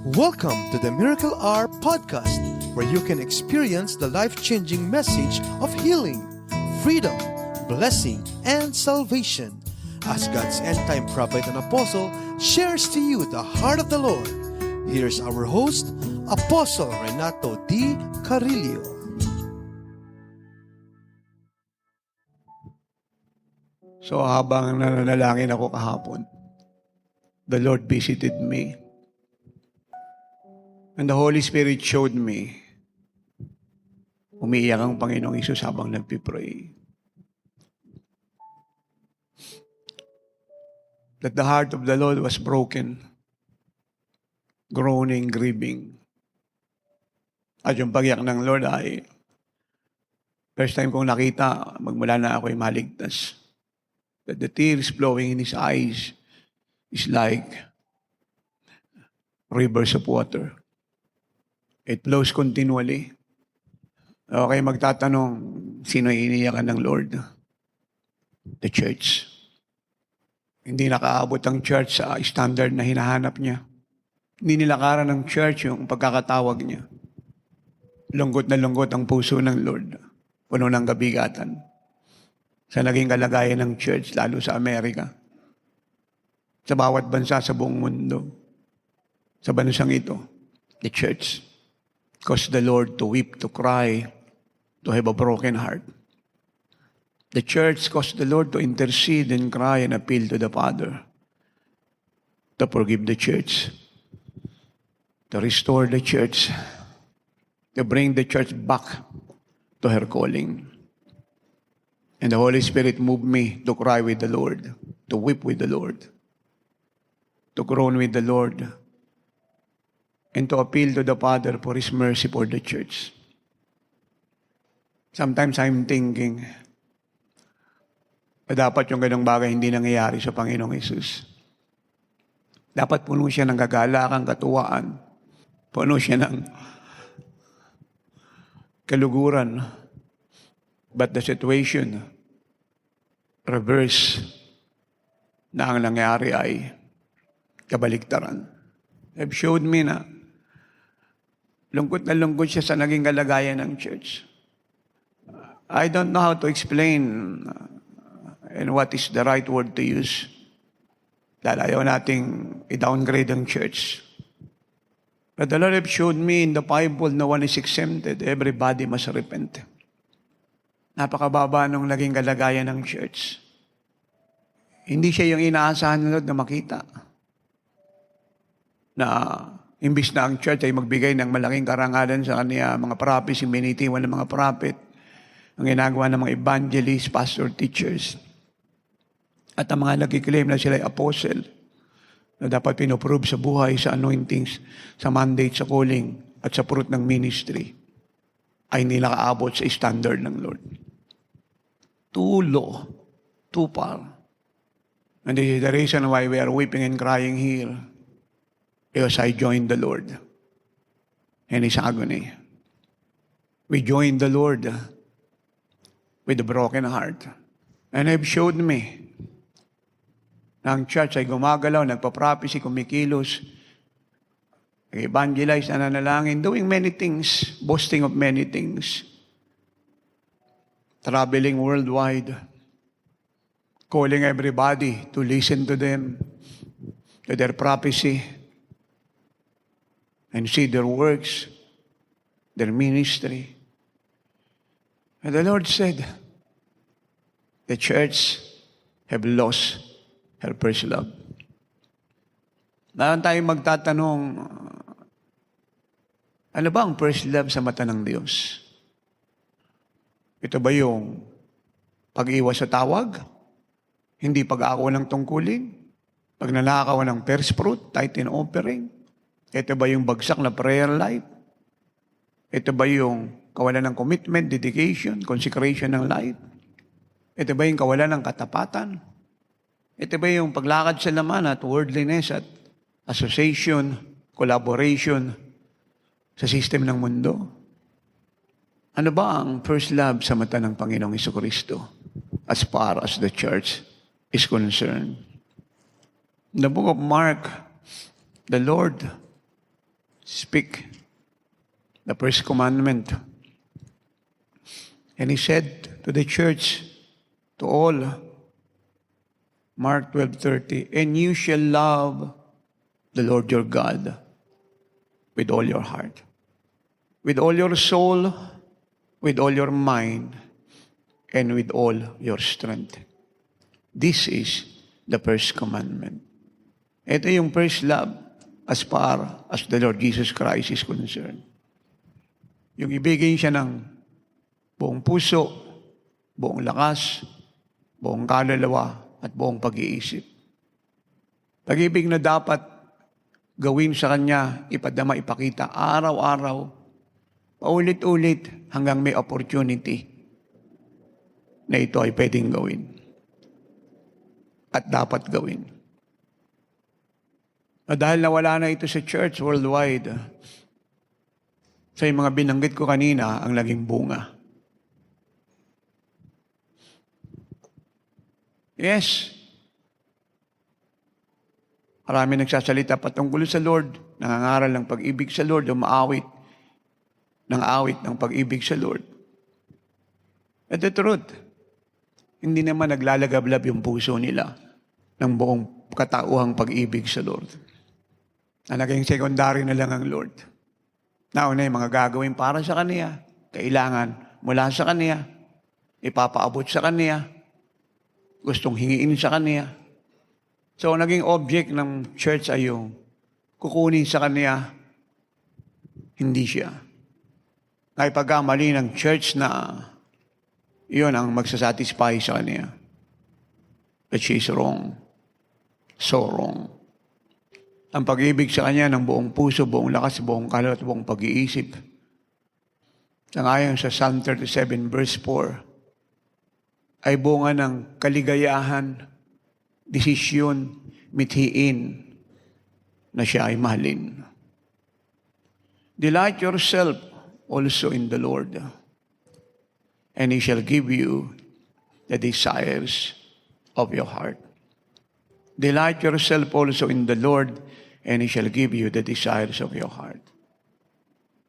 Welcome to the Miracle Hour podcast, where you can experience the life-changing message of healing, freedom, blessing, and salvation. As God's end-time prophet and apostle shares to you the heart of the Lord, here's our host, Apostle Renato D. Carillo. So habang nananalangin ako kahapon, the Lord visited me. And the Holy Spirit showed me, umiiyak ang Panginoong Isus habang nagpipray. That the heart of the Lord was broken, groaning, grieving. At yung pagyak ng Lord ay, first time kong nakita, magmula na ako'y maligtas. That the tears flowing in His eyes is like rivers of water. It flows continually. Okay, magtatanong, sino iniiyakan ng Lord? The church. Hindi nakaabot ang church sa standard na hinahanap niya. Hindi nilakaran ng church yung pagkakatawag niya. Lungkot na lungkot ang puso ng Lord. Puno ng kabigatan. Sa naging kalagayan ng church, lalo sa Amerika. Sa bawat bansa sa buong mundo. Sa bansang ito, the church caused the Lord to weep, to cry, to have a broken heart. The church caused the Lord to intercede and cry and appeal to the Father to forgive the church, to restore the church, to bring the church back to her calling. And the Holy Spirit moved me to cry with the Lord, to weep with the Lord, to groan with the Lord, and to appeal to the Father for His mercy for the church. Sometimes I'm thinking, dapat yung ganong bagay hindi nangyayari sa Panginoong Hesus. Dapat puno siya ng kagalakan, katuwaan. Puno siya ng kaluguran. But the situation, reverse, na ang nangyari ay kabaliktaran. Have showed me na lungkot na lungkot siya sa naging kalagayan ng church. I don't know how to explain and what is the right word to use. Dahil ayaw nating i-downgrade ang church. But the Lord have showed me in the Bible, no one is exempted. Everybody must repent. Napakababa nung naging kalagayan ng church. Hindi siya yung inaasahan ng Lord na makita. Na imbis na ang church ay magbigay ng malaking karangalan sa kanya, mga prophecy, minitiwan ng mga prophet, ang ginagawa ng mga evangelists, pastor, teachers, at ang mga nagkiklaim na sila ay apostle, na dapat pinoprove sa buhay, sa anointings, sa mandate, sa calling, at sa fruit ng ministry, ay hindi nakaabot sa standard ng Lord. Too low, too far. And this is the reason why we are weeping and crying here. Because I joined the Lord in His agony. We joined the Lord with a broken heart. And He showed me na ang church ay gumagalaw, nagpa-prophecy, kumikilos, nag-evangelize, nananalangin, doing many things, boasting of many things, traveling worldwide, calling everybody to listen to them, to their prophecy, and see their works, their ministry. And the Lord said, the church have lost her first love. Meron tayong magtatanong, ano ba ang first love sa mata ng Diyos? Ito ba yung pag-iwas sa tawag? Hindi pag-aawa ng tungkulin? Pagnanakaw ng first fruit, tithe and offering? Ito ba yung bagsak na prayer life? Ito ba yung kawalan ng commitment, dedication, consecration ng life? Ito ba yung kawalan ng katapatan? Ito ba yung paglakad sa laman at worldliness at association, collaboration sa system ng mundo? Ano ba ang first love sa mata ng Panginoong Jesucristo as far as the church is concerned? In the book of Mark, the Lord speak the first commandment. And he said to the church, to all, Mark 12:30, and you shall love the Lord your God with all your heart, with all your soul, with all your mind, and with all your strength. This is the first commandment. Ito yung first love as far as the Lord Jesus Christ is concerned. Yung ibigin siya ng buong puso, buong lakas, buong kaluluwa, at buong pag-iisip. Pag-ibig na dapat gawin sa Kanya, ipadama, ipakita, araw-araw, paulit-ulit, hanggang may opportunity na ito ay pwedeng gawin. At dapat gawin. At dahil nawala na ito sa church worldwide, sa mga binanggit ko kanina, ang naging bunga. Yes. Marami nagsasalita patungkol sa Lord, nangangaral ng pag-ibig sa Lord, umaawit ng awit ng pag-ibig sa Lord. At the truth, hindi naman naglalagablab yung puso nila ng buong katauhang pag-ibig sa Lord. Na naging secondary na lang ang Lord. Nauna yung mga gagawin para sa Kanya, kailangan mula sa Kanya, ipapaabot sa Kanya, gustong hingiin sa Kanya. So, naging object ng church ay yung kukunin sa Kanya, hindi siya. Ay pagkamali ng church na iyon ang magsasatisfy sa Kanya. But she's wrong. So wrong. Ang pag-ibig sa Kanya ng buong puso, buong lakas, buong kaluluwa at buong pag-iisip. Sangayon sa Psalm 37 verse 4, ay bunga ng kaligayahan, desisyon, mithiin na siya ay mahalin. Delight yourself also in the Lord, and He shall give you the desires of your heart. Delight yourself also in the Lord, and He shall give you the desires of your heart.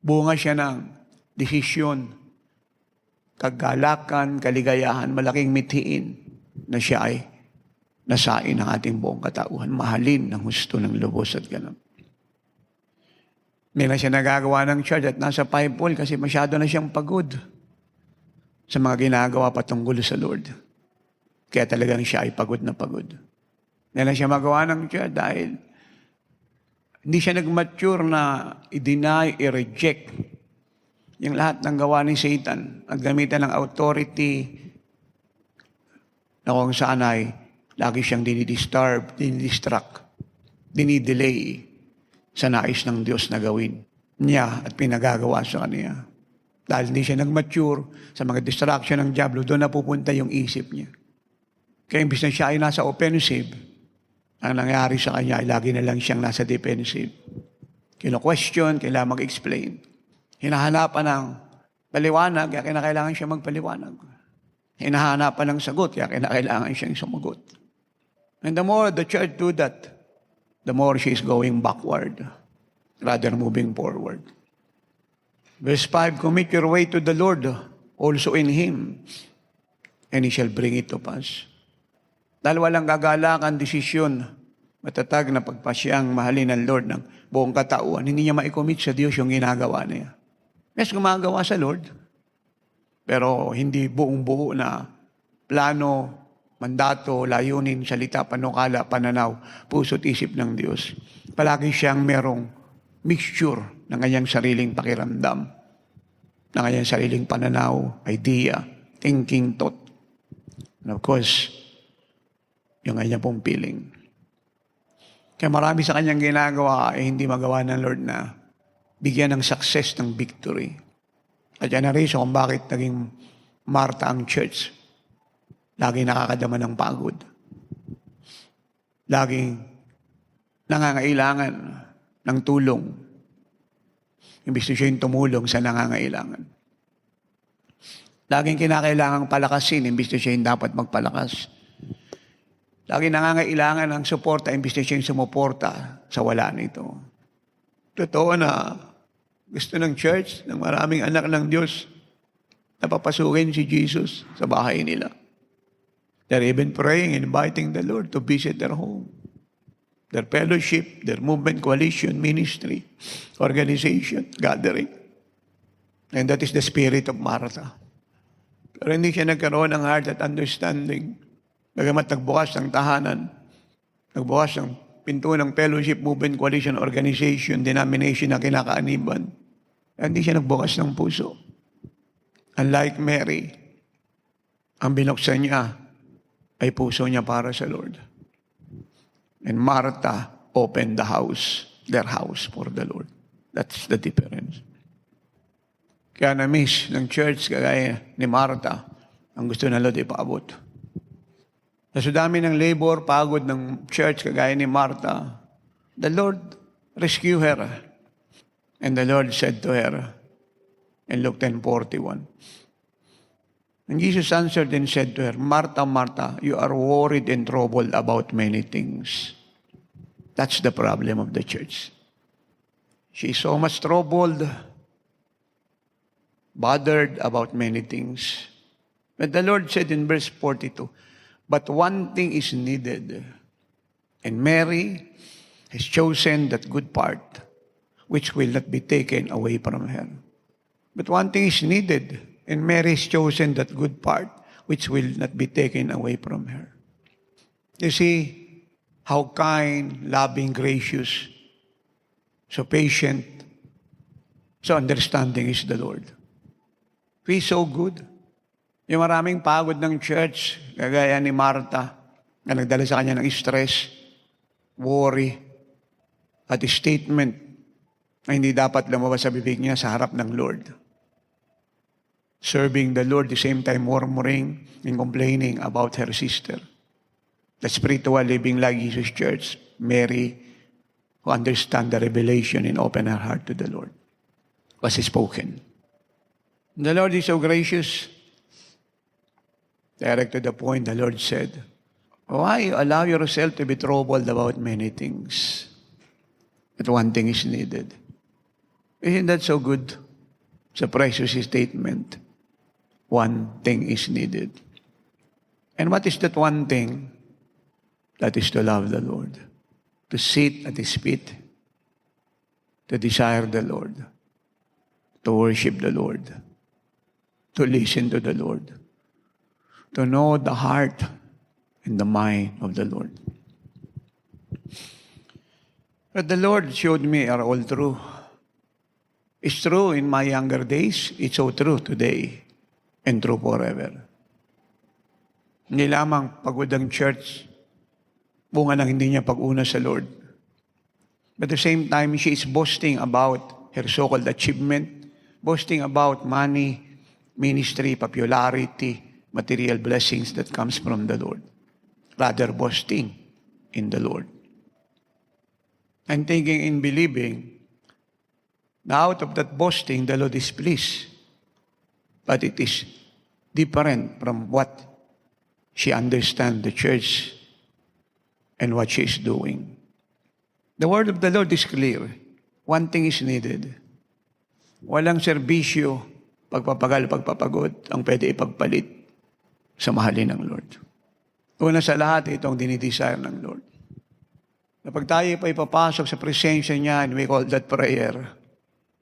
Bunga siya ng desisyon, kagalakan, kaligayahan, malaking mithiin na siya ay nasain ng ating buong katauhan, mahalin ng husto ng lubos at ganap. Hindi na siya nagagawa ng church at nasa pipol kasi masyado na siyang pagod sa mga ginagawa patungkol sa Lord. Kaya talagang siya ay pagod na pagod. Hindi na siya magawa ng church dahil hindi siya nag-mature na i-deny, i-reject yung lahat ng gawa ni Satan at gamitan ng authority na kung saan ay lagi siyang dinidisturb, dinidistract, dinidelay sa nais ng Diyos na gawin niya at pinagagawa sa Kanya. Dahil hindi siya nag-mature sa mga distraction ng diablo, doon napupunta yung isip niya. Kaya imbis na siya ay nasa offensive, ang nangyari sa kanya ay lagi na lang siyang nasa defensive. Kino-question, kailangan mag-explain. Hinahanapan ng paliwanag, kaya kinakailangan siya magpaliwanag. Hinahanapan ng sagot, kaya kinakailangan siyang sumagot. And the more the church do that, the more she is going backward rather moving forward. Verse 5, commit your way to the Lord, also in Him, and He shall bring it to pass. Dahil walang gagalakan, desisyon, matatag na pagpasyang mahalin ng Lord ng buong katauhan, hindi niya ma-commit sa Diyos yung ginagawa niya. Yes, gumagawa sa Lord, pero hindi buong-buo na plano, mandato, layunin, salita, panukala, pananaw, puso't isip ng Diyos. Palagi siyang merong mixture ng kanyang sariling pakiramdam, ng kanyang sariling pananaw, idea, thinking, thought. And of course, yung kanyang pong feeling. Kaya marami sa kanyang ginagawa ay hindi magawa ng Lord na bigyan ng success ng victory. At yan na reason kung bakit naging Marta ang church. Laging nakakadama ng pagod. Laging nangangailangan ng tulong. Imbis na siya yung tumulong sa nangangailangan. Laging kinakailangang palakasin, imbis na siya yung dapat magpalakas. Laging nangangailangan ng suporta, imbis na siya yung sumuporta sa wala nito. Totoo na gusto ng church, ng maraming anak ng Diyos, na papasukin si Jesus sa bahay nila. They're even praying and inviting the Lord to visit their home, their fellowship, their movement, coalition, ministry, organization, gathering. And that is the spirit of Martha. Pero hindi siya nagkaroon ng heart at understanding. Bagamat nagbukas ng tahanan, nagbukas ng pinto ng fellowship, movement, coalition, organization, denomination na kinakaaniban, hindi siya nagbukas ng puso. Unlike Mary, ang binuksan niya ay puso niya para sa Lord. And Martha opened the house, their house for the Lord. That's the difference. Kaya na-miss ng church kagaya ni Martha ang gusto ng Lord ipaabot. Sa dami ng labor, pagod ng church kagaya ni Martha, the Lord rescued her. And the Lord said to her in Luke 10:41, and Jesus answered and said to her, Martha, Martha, you are worried and troubled about many things. That's the problem of the church. She is so much troubled, bothered about many things. But the Lord said in verse 42, but one thing is needed. And Mary has chosen that good part, which will not be taken away from her. But one thing is needed. And Mary has chosen that good part, which will not be taken away from her. You see how kind, loving, gracious, so patient, so understanding is the Lord. He's so good. Yung maraming pagod ng church, kagaya ni Martha, na nagdala sa kanya ng stress, worry, at statement na hindi dapat lumabas sa bibig niya sa harap ng Lord. Serving the Lord, the same time murmuring and complaining about her sister. The spiritual living like Jesus Church, Mary, who understand the revelation and open her heart to the Lord, was spoken. The Lord is so gracious. Direct to the point, the Lord said, why allow yourself to be troubled about many things? But one thing is needed. Isn't that so good? It's a precious statement. One thing is needed. And what is that one thing? That is to love the Lord, to sit at His feet, to desire the Lord, to worship the Lord, to listen to the Lord, to know the heart and the mind of the Lord. But the Lord showed me are all true. It's true in my younger days, it's so true today, and true forever. Hindi lamang pagod ang church, bunga ng hindi niya pag-una sa Lord. But at the same time, she is boasting about her so-called achievement, boasting about money, ministry, popularity, material blessings that comes from the Lord. Rather boasting in the Lord. And thinking and believing, now out of that boasting, the Lord is pleased. But it is different from what she understands the church and what she is doing. The word of the Lord is clear. One thing is needed. Walang serbisyo, pagpapagal, pagpapagod, ang pwede ipagpalit sa mahalin ng Lord. Una sa lahat, itong dinidesire ng Lord. Kapag tayo pa ipapasok sa presensya niya, and we call that prayer,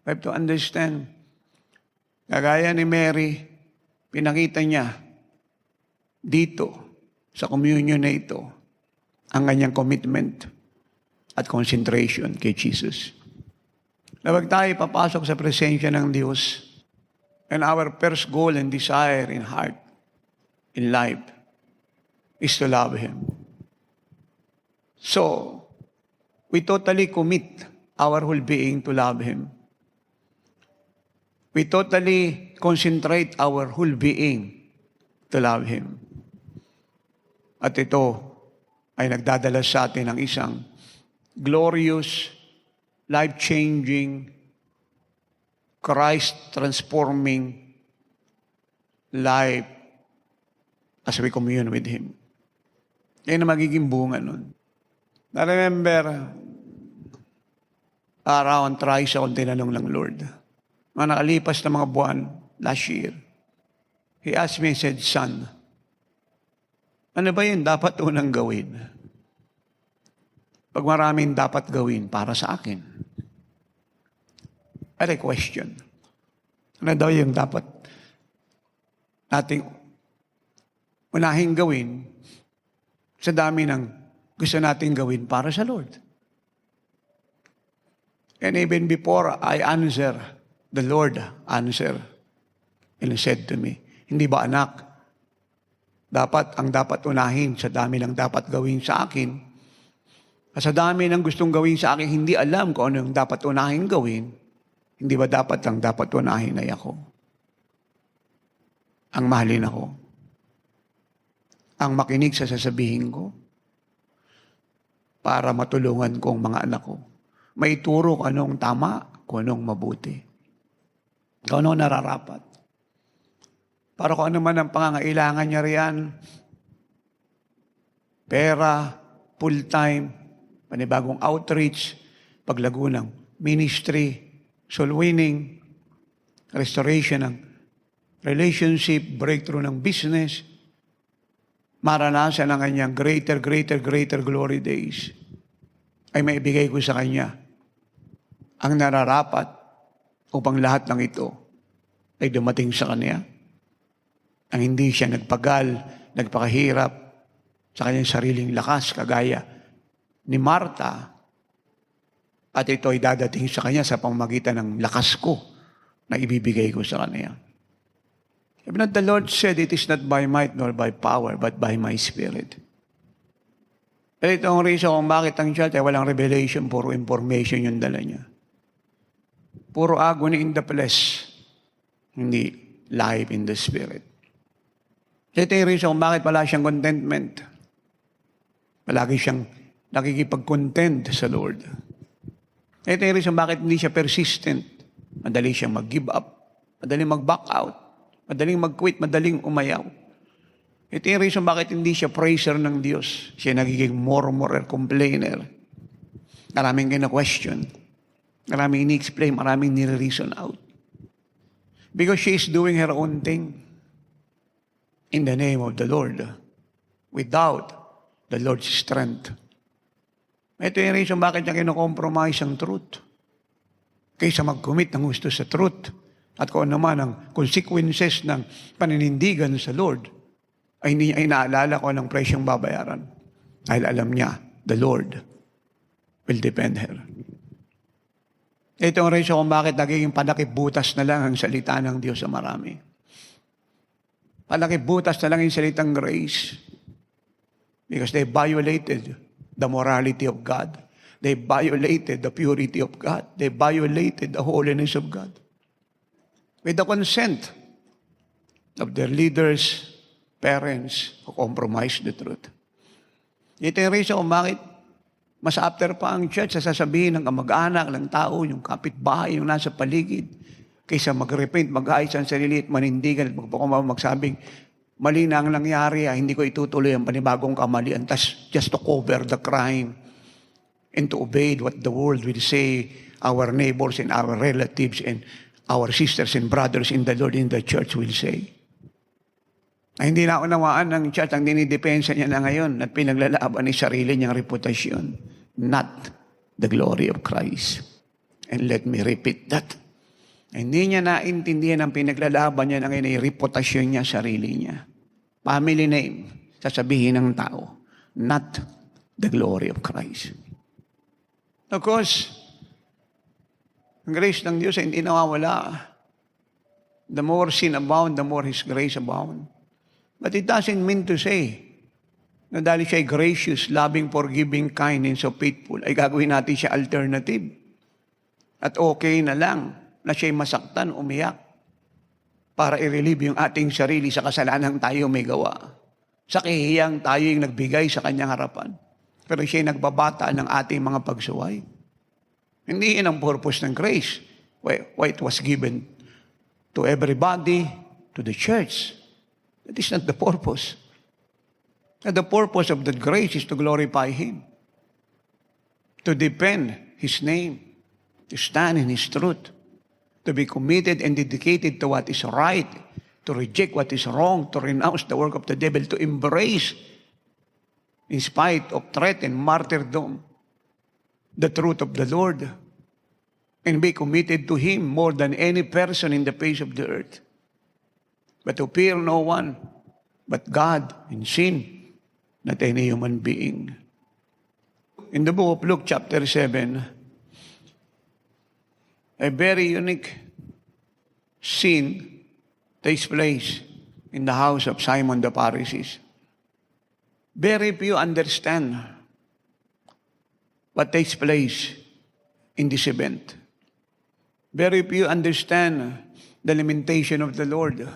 we have to understand, kagaya ni Mary, pinakita niya dito, sa communion na ito, ang kanyang commitment at concentration kay Jesus. Kapag tayo papasok sa presensya ng Diyos, and our first goal and desire in heart, in life, is to love Him. So, we totally commit our whole being to love Him. We totally concentrate our whole being to love Him. At ito ay nagdadala sa atin ng isang glorious, life-changing, Christ-transforming life as we commune with Him. Yan ang magiging bunga nun. I remember, araw, thrice akong tinanong ng Lord. Mga nakalipas na mga buwan, last year, He asked me, He said, Son, ano ba yun dapat unang gawin? Pag maraming dapat gawin para sa akin. I had a question. Ano daw yung dapat nating unahing gawin sa dami ng gusto nating gawin para sa Lord? And even before I answer, the Lord answer and said to me, hindi ba anak, ang dapat unahin sa dami ng dapat gawin sa akin, at sa dami ng gustong gawin sa akin, hindi alam kung ano yung dapat unahin gawin, hindi ba ang dapat unahin ay ako? Ang mahalin ako? Ang makinig sa sasabihin ko? Para matulungan ko ang mga anak ko. May turo kung anong tama, kung anong mabuti. Kung anong nararapat. Para kung ano man ang pangangailangan niya riyan, pera, full-time, panibagong outreach, paglago ng ministry, soul winning, restoration ng relationship, breakthrough ng business, maranasan ang kanyang greater glory days, ay maibigay ko sa kanya ang nararapat upang lahat ng ito ay dumating sa kanya. Ang hindi siya nagpagal, nagpakahirap sa kanyang sariling lakas, kagaya ni Marta, at ito ay dadating sa kanya sa pamamagitan ng lakas ko na ibibigay ko sa kanya. Even the Lord said, it is not by might nor by power, but by my Spirit. Ito ang reason kung bakit ang church ay walang revelation, puro information yung dala niya. Puro agony in the flesh, hindi life in the Spirit. Ito yung reason kung bakit wala siyang contentment. Palagi siyang nakikipag-content sa Lord. Ito yung reason bakit hindi siya persistent. Madali siyang mag-give up, madaling mag-back out, madaling mag-quit, madaling umayaw. Ito yung reason bakit hindi siya praiser ng Diyos. Siya nagiging murmurer, complainer. Maraming kina-question. Maraming ini-explain, maraming nire-reason out. Because she is doing her own thing in the name of the Lord without the Lord's strength. Ito yung reason bakit niya kino-compromise ang truth. Kaysa mag-commit ng gusto sa truth at kung ano man ang consequences ng paninindigan sa Lord, ay hindi niya inaalala kung anong presyong babayaran. Dahil alam niya, the Lord will defend her. Ito ang reason kung bakit nagiging panakibutas na lang ang salita ng Diyos sa marami. Panakibutas na lang yung salitang grace. Because they violated the morality of God. They violated the purity of God. They violated the holiness of God. With the consent of their leaders, parents, who compromised the truth. Ito yung reason kung bakit mas after pa ang church sa sasabihin ng kamag-anak ng tao, yung kapitbahay, yung nasa paligid, kaysa mag-repent, mag-ayos ang sarili at manindigan at magsabing, mali na ang nangyari, hindi ko itutuloy ang panibagong kamalian, just to cover the crime and to obey what the world will say, our neighbors and our relatives and our sisters and brothers in the Lord in the church will say. Ay, hindi na unawaan ng church ang dinidepensa niya na ngayon at pinaglalaban ni sarili niyang reputasyon, not the glory of Christ. And let me repeat that. Hindi niya naintindihan ang pinaglalaban niya na ngayon ay reputasyon niya, sarili niya. Family name, sasabihin ng tao, not the glory of Christ. Of course, ang grace ng Diyos ay hindi nawawala. The more sin abound, the more His grace abound. But it doesn't mean to say na dahil siya ay gracious, loving, forgiving, kind, and so faithful, ay gagawin natin siya alternative. At okay na lang na siya'y masaktan, umiyak, para i-relieve yung ating sarili sa kasalanan tayo may gawa. Sa kahiyang tayo yung nagbigay sa kanyang harapan. Pero siya'y nagbabata ng ating mga pagsuway. Hindi yun ang purpose ng grace. Why it was given to everybody, to the church. That is not the purpose. And the purpose of that grace is to glorify Him, to defend His name, to stand in His truth, to be committed and dedicated to what is right, to reject what is wrong, to renounce the work of the devil, to embrace, in spite of threat and martyrdom, the truth of the Lord, and be committed to Him more than any person in the face of the earth. But to fear no one but God in sin, not any human being. In the book of Luke chapter 7, a very unique scene takes place in the house of Simon the Pharisee. Very few understand what takes place in this event. Very few understand the lamentation of the Lord.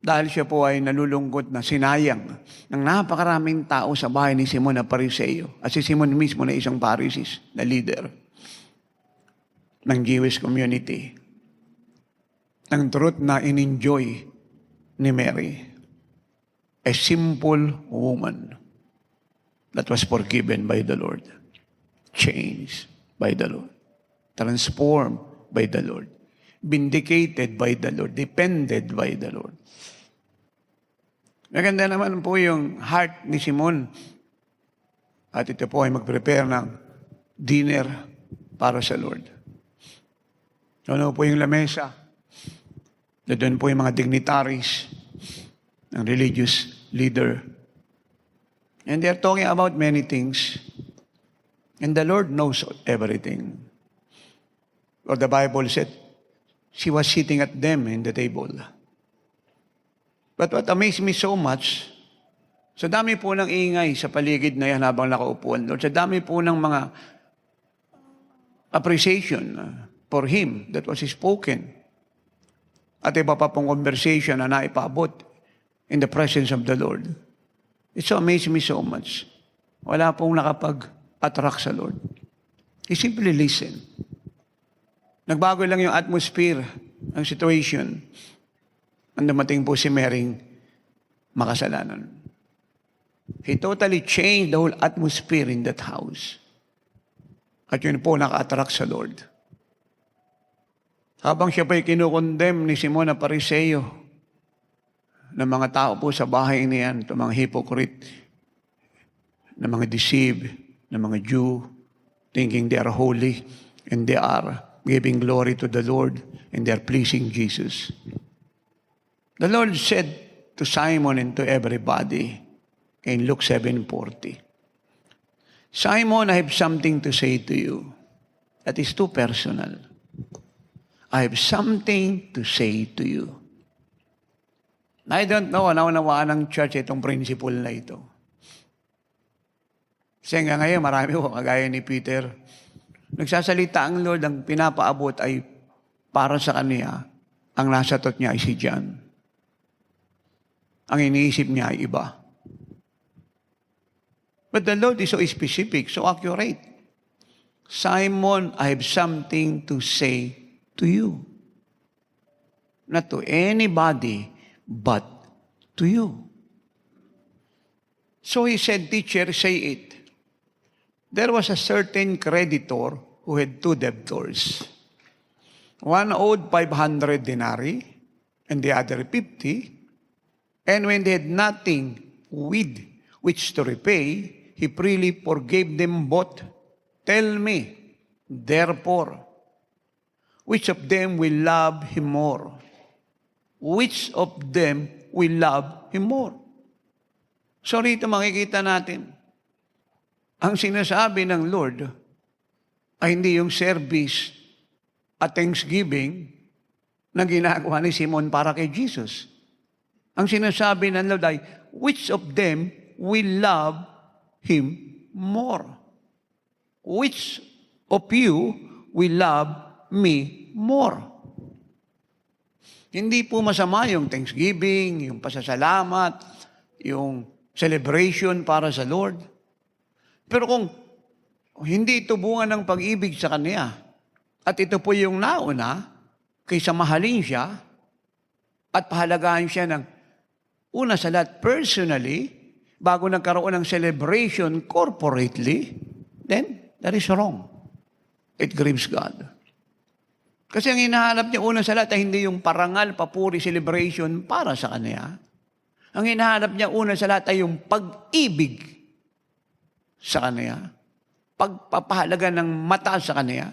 Dahil siya po ay nalulungkot na sinayang ng napakaraming tao sa bahay ni Simon na Pariseo. At si Simon mismo na isang Pharisees na leader ng Jewish community. Ang truth na in-enjoy ni Mary, a simple woman that was forgiven by the Lord, changed by the Lord, transformed by the Lord, vindicated by the Lord, defended by the Lord. Maganda naman po yung heart ni Simon. At ito po ay mag-prepare ng dinner para sa Lord. Ano po yung lamesa? Doon po yung mga dignitaries, ng religious leader. And they're talking about many things. And the Lord knows everything. Or the Bible said, she was sitting at them in the table. But what amazed me so much, sa dami po ng ingay sa paligid na yan habang nakaupuan, Lord, sa dami po ng mga appreciation for Him that was spoken, at iba pa pong conversation na naipaabot in the presence of the Lord. It so amazed me so much. Wala pong nakapag-attract sa Lord. He simply listened. Nagbago lang yung atmosphere, ang situation. Ang dumating po si Maring makasalanan. He totally changed the whole atmosphere in that house. At yun po naka-attract sa Lord. Habang siya pa'y kinukondem ni Simon na Pariseo, ng mga tao po sa bahay niyan, itong mga hypocrite, ng mga deceive, ng mga Jew, thinking they are holy, and they are giving glory to the Lord, and they are pleasing Jesus. The Lord said to Simon and to everybody in Luke 7:40, Simon, I have something to say to you that is too personal. I have something to say to you. I don't know, naunawaan ng church itong principle na ito. Kasi nga ngayon, marami po, kagaya ni Peter, nagsasalita ang Lord, ang pinapaabot ay para sa kanya, ang nasa thought niya ay si John. Ang iniisip niya ay iba. But the Lord is so specific, so accurate. Simon, I have something to say to you. Not to anybody, but to you. So he said, Teacher, say it. There was a certain creditor who had two debtors. One owed 500 denarii, and the other 50. And when they had nothing with which to repay, he freely forgave them both. Tell me, therefore, which of them will love him more? Which of them will love him more? So rito makikita natin, ang sinasabi ng Lord ay hindi yung service at thanksgiving na ginagawa ni Simon para kay Jesus. Ang sinasabi ng Lord ay, which of them will love him more? Which of you will love me more? Hindi po masama yung thanksgiving, yung pasasalamat, yung celebration para sa Lord. Pero kung hindi ito bunga ng pag-ibig sa Kanya, at ito po yung nauna, kaysa mahalin siya, at pahalagaan siya ng una sa lahat personally, bago nagkaroon ng celebration corporately, then that is wrong. It grieves God. Kasi ang hinahanap niya una sa lahat ay hindi yung parangal, papuri, celebration para sa Kanya. Ang hinahanap niya una sa lahat ay yung pag-ibig sa Kanya. Pagpapahalaga ng mata sa Kanya.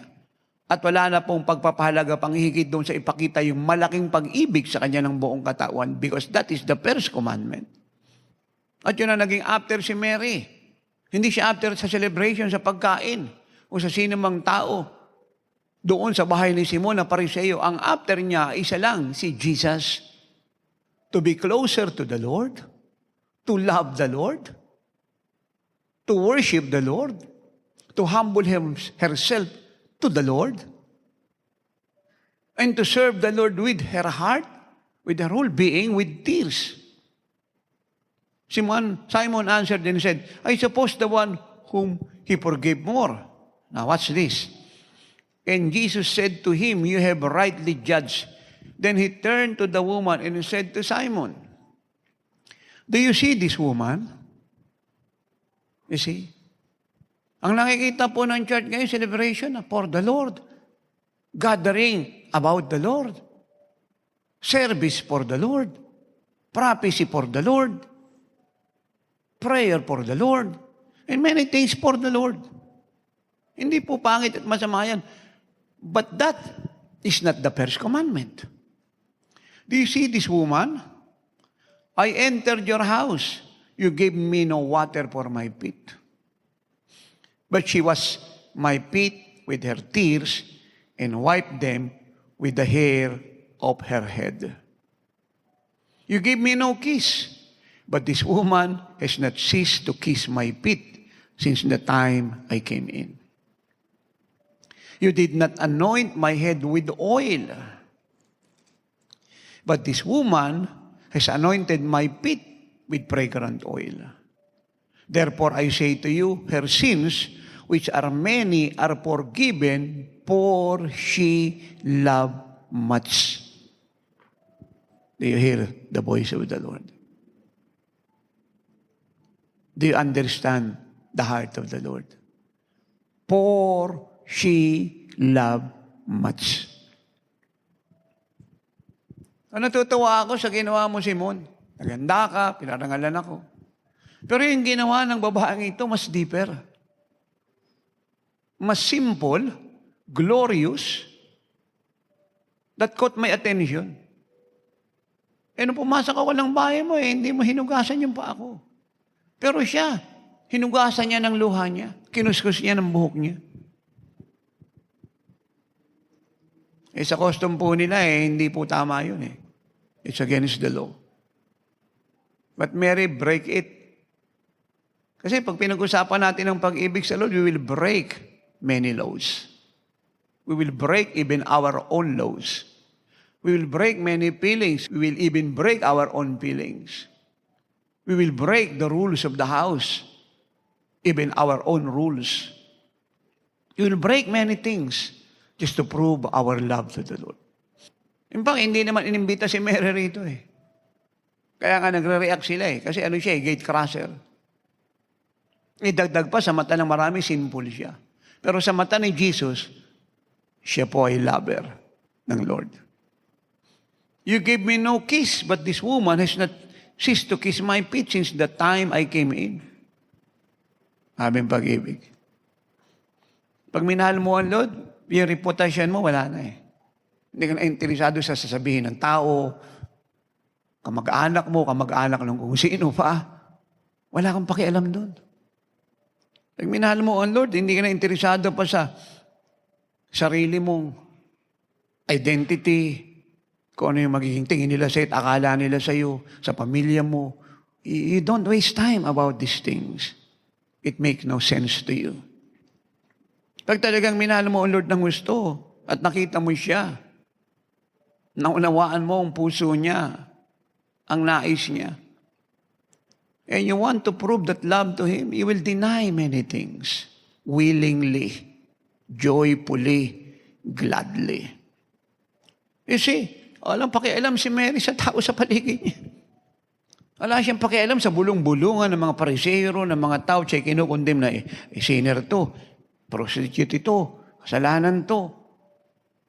At wala na pong pagpapahalaga pang higit doon sa ipakita yung malaking pag-ibig sa Kanya ng buong katawan because that is the first commandment. At yun ang naging after si Mary. Hindi siya after sa celebration, sa pagkain o sa sinumang tao. Doon sa bahay ni Simon na Pariseo, ang after niya, isa lang, si Jesus. To be closer to the Lord, to love the Lord, to worship the Lord, to humble herself to the Lord, and to serve the Lord with her heart, with her whole being, with tears. Simon answered and said, I suppose the one whom he forgave more. Now watch this. And Jesus said to him, you have rightly judged. Then he turned to the woman and he said to Simon, do you see this woman? You see? Ang nakikita po ng church ngayon, celebration for the Lord. Gathering about the Lord. Service for the Lord. Prophecy for the Lord. Prayer for the Lord. And many things for the Lord. Hindi po pangit at masama yan. But that is not the first commandment. Do you see this woman? I entered your house. You gave me no water for my feet. But she washed my feet with her tears and wiped them with the hair of her head. You gave me no kiss, but this woman has not ceased to kiss my feet since the time I came in. You did not anoint my head with oil, but this woman has anointed my feet with fragrant oil. Therefore I say to you, her sins, which are many, are forgiven, for she loved much. Do you hear the voice of the Lord? Do you understand the heart of the Lord? For she loved much. Natutuwa ako sa ginawa mo, Simon. Naganda ka, pinarangalan ako. Pero yung ginawa ng babaeng ito, mas deeper. Mas simple, glorious, that caught my attention. Eh, nung pumasok ako ng bahay mo, hindi mo hinugasan yung paa ko. Pero siya, hinugasan niya ng luha niya, kinuskus niya ng buhok niya. Eh, sa custom po nila, hindi po tama yun eh. It's against the law. But Mary, break it. Kasi pag pinag-usapan natin ang pag-ibig sa Lord, we will break many laws. We will break even our own laws. We will break many feelings. We will even break our own feelings. We will break the rules of the house, even our own rules. We will break many things just to prove our love to the Lord. In fact, hindi naman inimbita si Mary rito eh. Kaya nga nagre-react sila eh. Kasi ano siya, gate crusher. Idagdag pa sa mata ng marami, sinful siya. Pero sa mata ni Jesus, siya po ay lover ng Lord. You gave me no kiss, but this woman has not ceased to kiss my feet since the time I came in. Aming pag-ibig. Pag minahal mo ang Lord, yung reputation mo, wala na eh. Hindi ka na interesado sa sasabihin ng tao, kamag-anak mo, kamag-anak ng kung sino pa. Wala kang pakialam doon. Pag minahal mo ang Lord, hindi ka na interesado pa sa sarili mong identity, kung ano yung magiging tingin nila sa'yo, akala nila sa'yo, sa pamilya mo. You don't waste time about these things. It makes no sense to you. Pag talagang minahal mo ang Lord ng gusto at nakita mo siya, naunawaan mo ang puso niya, ang nais niya, and you want to prove that love to Him, you will deny many things willingly, joyfully, gladly. You see, walang pakialam si Mary sa tao sa paligid niya. Wala siyang pakialam sa bulong-bulungan ng mga parisero, ng mga tao, siya kinukondem na sinner to, prostitute ito, Kasalanan to.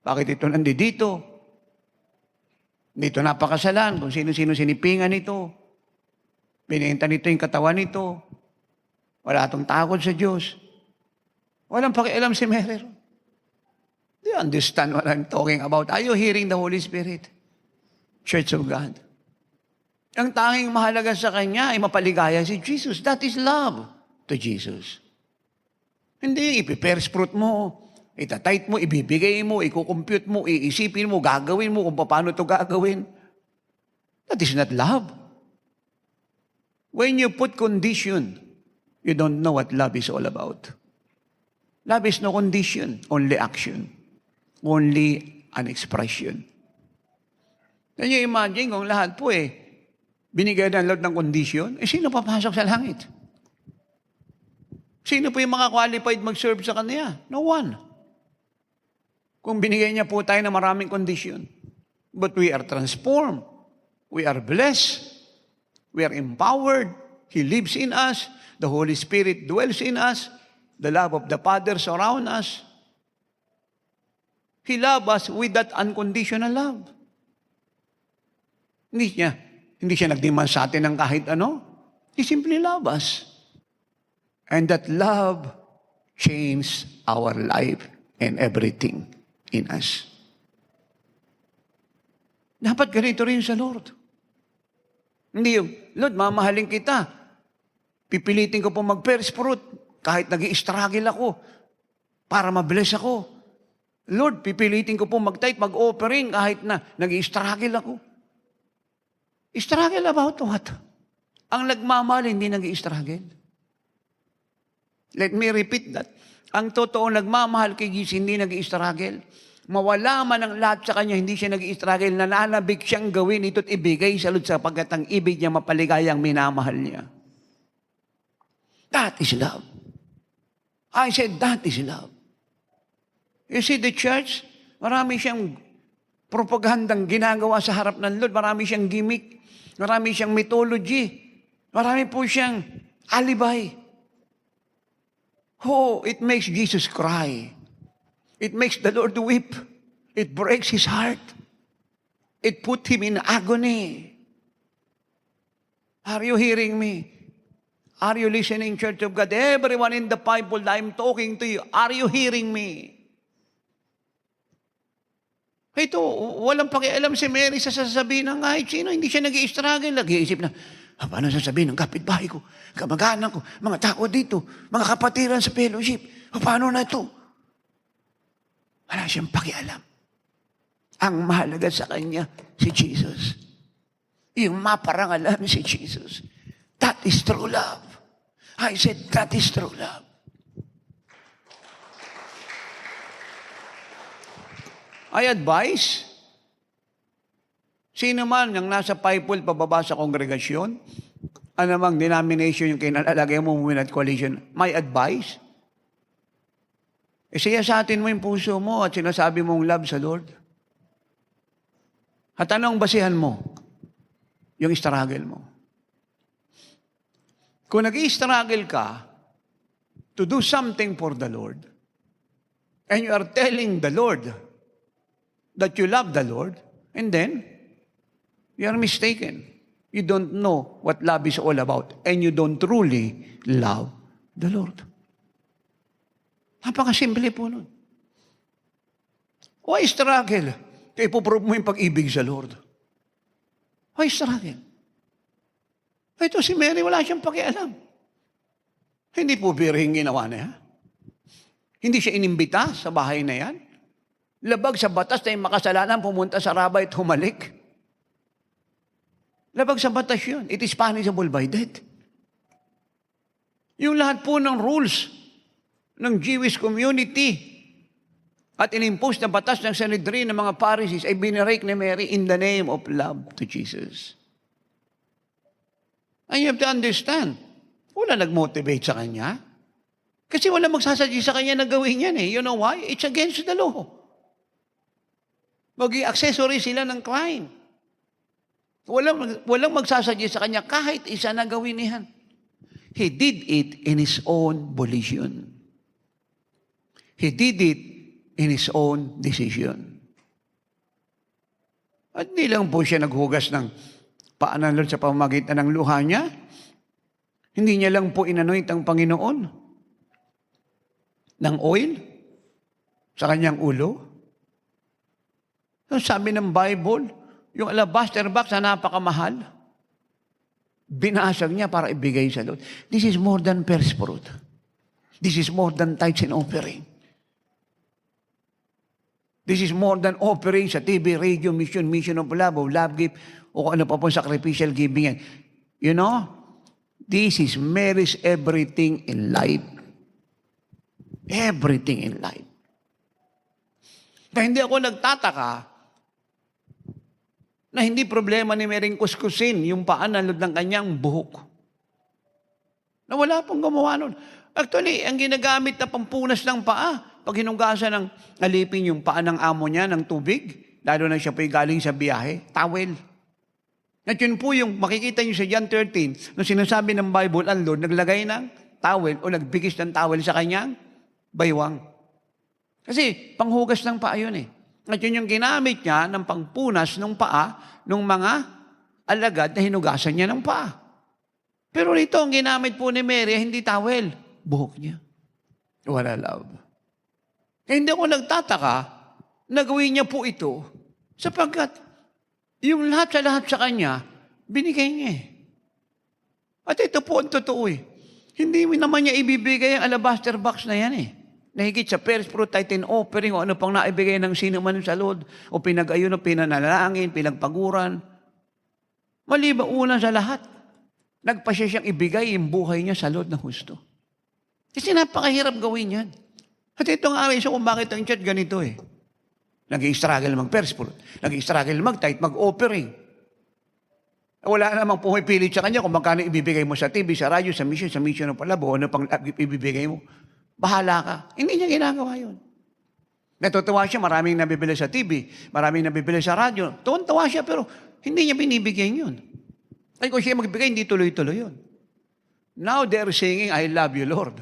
Bakit ito nandito? Dito napakasalan kung sino-sino sinipingan nito. Binenta nito yung katawan nito. Wala itong takot sa Diyos. Walang pakialam si Mary. Do you understand what I'm talking about? Are you hearing the Holy Spirit? Church of God. Ang tanging mahalaga sa Kanya ay mapaligaya si Jesus. That is love to Jesus. Hindi, ipiperse fruit mo, itatight mo, ibibigay mo, ikukompute mo, iisipin mo, gagawin mo kung paano ito gagawin. That is not love. When you put condition, you don't know what love is all about. Love is no condition, only action. Only an expression. Can you imagine kung lahat po binigay ng Lord ng condition, sino papasok sa langit? Sino po yung mga qualified mag-serve sa Kanya? No one. Kung binigay niya po tayo ng maraming condition. But we are transformed. We are blessed. We are empowered. He lives in us. The Holy Spirit dwells in us. The love of the Father surrounds us. He loves us with that unconditional love. Hindi siya nagdemand sa atin ng kahit ano. He simply loves us. And that love changed our life and everything in us. Dapat ganito rin sa Lord. Hindi yung, Lord, mamahalin kita. Pipilitin ko po mag-first fruit kahit nag-i-struggle ako para mabless ako. Lord, pipilitin ko po mag-tithe, mag-offering kahit na nag-i-struggle ako. Struggle about what? Ang nagmamahal hindi nag-i-struggle. Let me repeat that. Ang totoo nagmamahal kay Jesus hindi nag-i-struggle. Mawala man ang lahat sa Kanya, hindi siya nag-i-struggle. Nananabik siyang gawin ito't ibigay sa Lord sapagkat ang ibig niya mapaligayang minamahal niya. That is love. I said, that is love. You see the church, marami siyang propagandang ginagawa sa harap ng Lord. Marami siyang gimmick. Marami siyang mythology. Marami po siyang alibay. Oh, it makes Jesus cry. It makes the Lord weep. It breaks His heart. It put Him in agony. Are you hearing me? Are you listening, Church of God? Everyone in the Bible, I'm talking to you. Are you hearing me? Ito, walang pakialam si Mary sa sasabihin ng kahit sino. Hindi siya nag-i-struggle. Nag-iisip na, paano sasabihin ng kapitbahay ko, kamag-anak ko, mga tao dito, mga kapatiran sa fellowship, paano na ito? Wala siyang pakialam. Ang mahalaga sa kanya, si Jesus. Yung maparangalan si Jesus. That is true love. I said, that is true love. I advise, sino man yung nasa Bible pababa sa kongregasyon, anumang denomination yung kinalalagay mo at coalition, my advice, siya sa atin mo yung puso mo at sinasabi mong love sa Lord. At anong basihan mo? Yung struggle mo. Kung nag-i-struggle ka to do something for the Lord, and you are telling the Lord that you love the Lord, and then, you are mistaken. You don't know what love is all about, and you don't truly love the Lord. Napakasimple po nun. Why struggle? Kaya ipoprove mo yung pag-ibig sa Lord. Why struggle? Ito si Mary, wala siyang pakialam. Hindi po biring ginawa niya. Hindi siya inimbita sa bahay na yan. Labag sa batas na yung makasalanan pumunta sa rabay at humalik. Labag sa batas yun. It is punishable by death. Yung lahat po ng rules ng Jewish community at inimpose na batas ng Sanhedrin ng mga Pharisees ay binirake ni Mary in the name of love to Jesus. And you have to understand, wala nag-motivate sa kanya. Kasi wala magsasadya sa kanya na gawin yan eh. You know why? It's against the law. Maging accessory sila ng crime. Walang magsasadya sa kanya kahit isa na gawin niyan. He did it in his own volition. He did it in His own decision. At hindi lang po siya naghugas ng paa ng Lord sa pamamagitan ng luha niya. Hindi niya lang po inanoint ang Panginoon ng oil sa kanyang ulo. So, sabi ng Bible, yung alabaster box na napakamahal, binasag niya para ibigay sa Lord. This is more than first fruit. This is more than tithes and offering. This is more than offering sa TV, radio, mission of love gift, o kung ano pa po sacrificial giving yan. You know, this is Mary's everything in life. Everything in life. Kaya hindi ako nagtataka na hindi problema ni Maryng kuskusin yung paan ng kanyang buhok. Na wala pong gumawa nun. Actually, ang ginagamit na pampunas ng paa, pag hinugasan ng alipin yung paa ng amo niya ng tubig, lalo na siya po'y galing sa biyahe, towel. At yun po yung makikita niyo sa John 13, nung sinasabi ng Bible, ang Lord naglagay ng towel o nagbigis ng towel sa kanyang baywang. Kasi panghugas ng paa yun eh. At yun yung ginamit niya ng pangpunas ng paa ng mga alagad na hinugasan niya ng paa. Pero rito, ang ginamit po ni Mary, hindi towel, buhok niya. What a love. Kaya hindi ako nagtataka na gawin niya po ito sapagkat yung lahat sa kanya, binigay niya eh. At ito po ang totoo eh. Hindi naman niya ibibigay ang alabaster box na yan eh. Nahigit sa first fruit, tithe and offering, o ano pang naibigay ng sino man sa Lord, o pinag-ayon, o pinanalangin, pinagpaguran. Maliba una sa lahat. Nagpasya siyang ibigay yung buhay niya sa Lord na husto. Kasi napakahirap gawin yan. At ito nga reason kung bakit ang church ganito eh. Nag-i-struggle mag-first fruit. Nag-i-struggle mag-tithe, mag-offering. Wala namang pumipilit sa kanya kung magkano ibibigay mo sa TV, sa radyo, sa mission ng palabo, ano pang ibibigay mo. Bahala ka. Hindi niya ginagawa yun. Natutuwa siya, maraming nabibili sa TV, maraming nabibili sa radyo. Tuwan-tawa siya, pero hindi niya binibigay yun. Ay kung siya magbigay, hindi tuloy-tuloy yun. Now they're singing, I love you, Lord.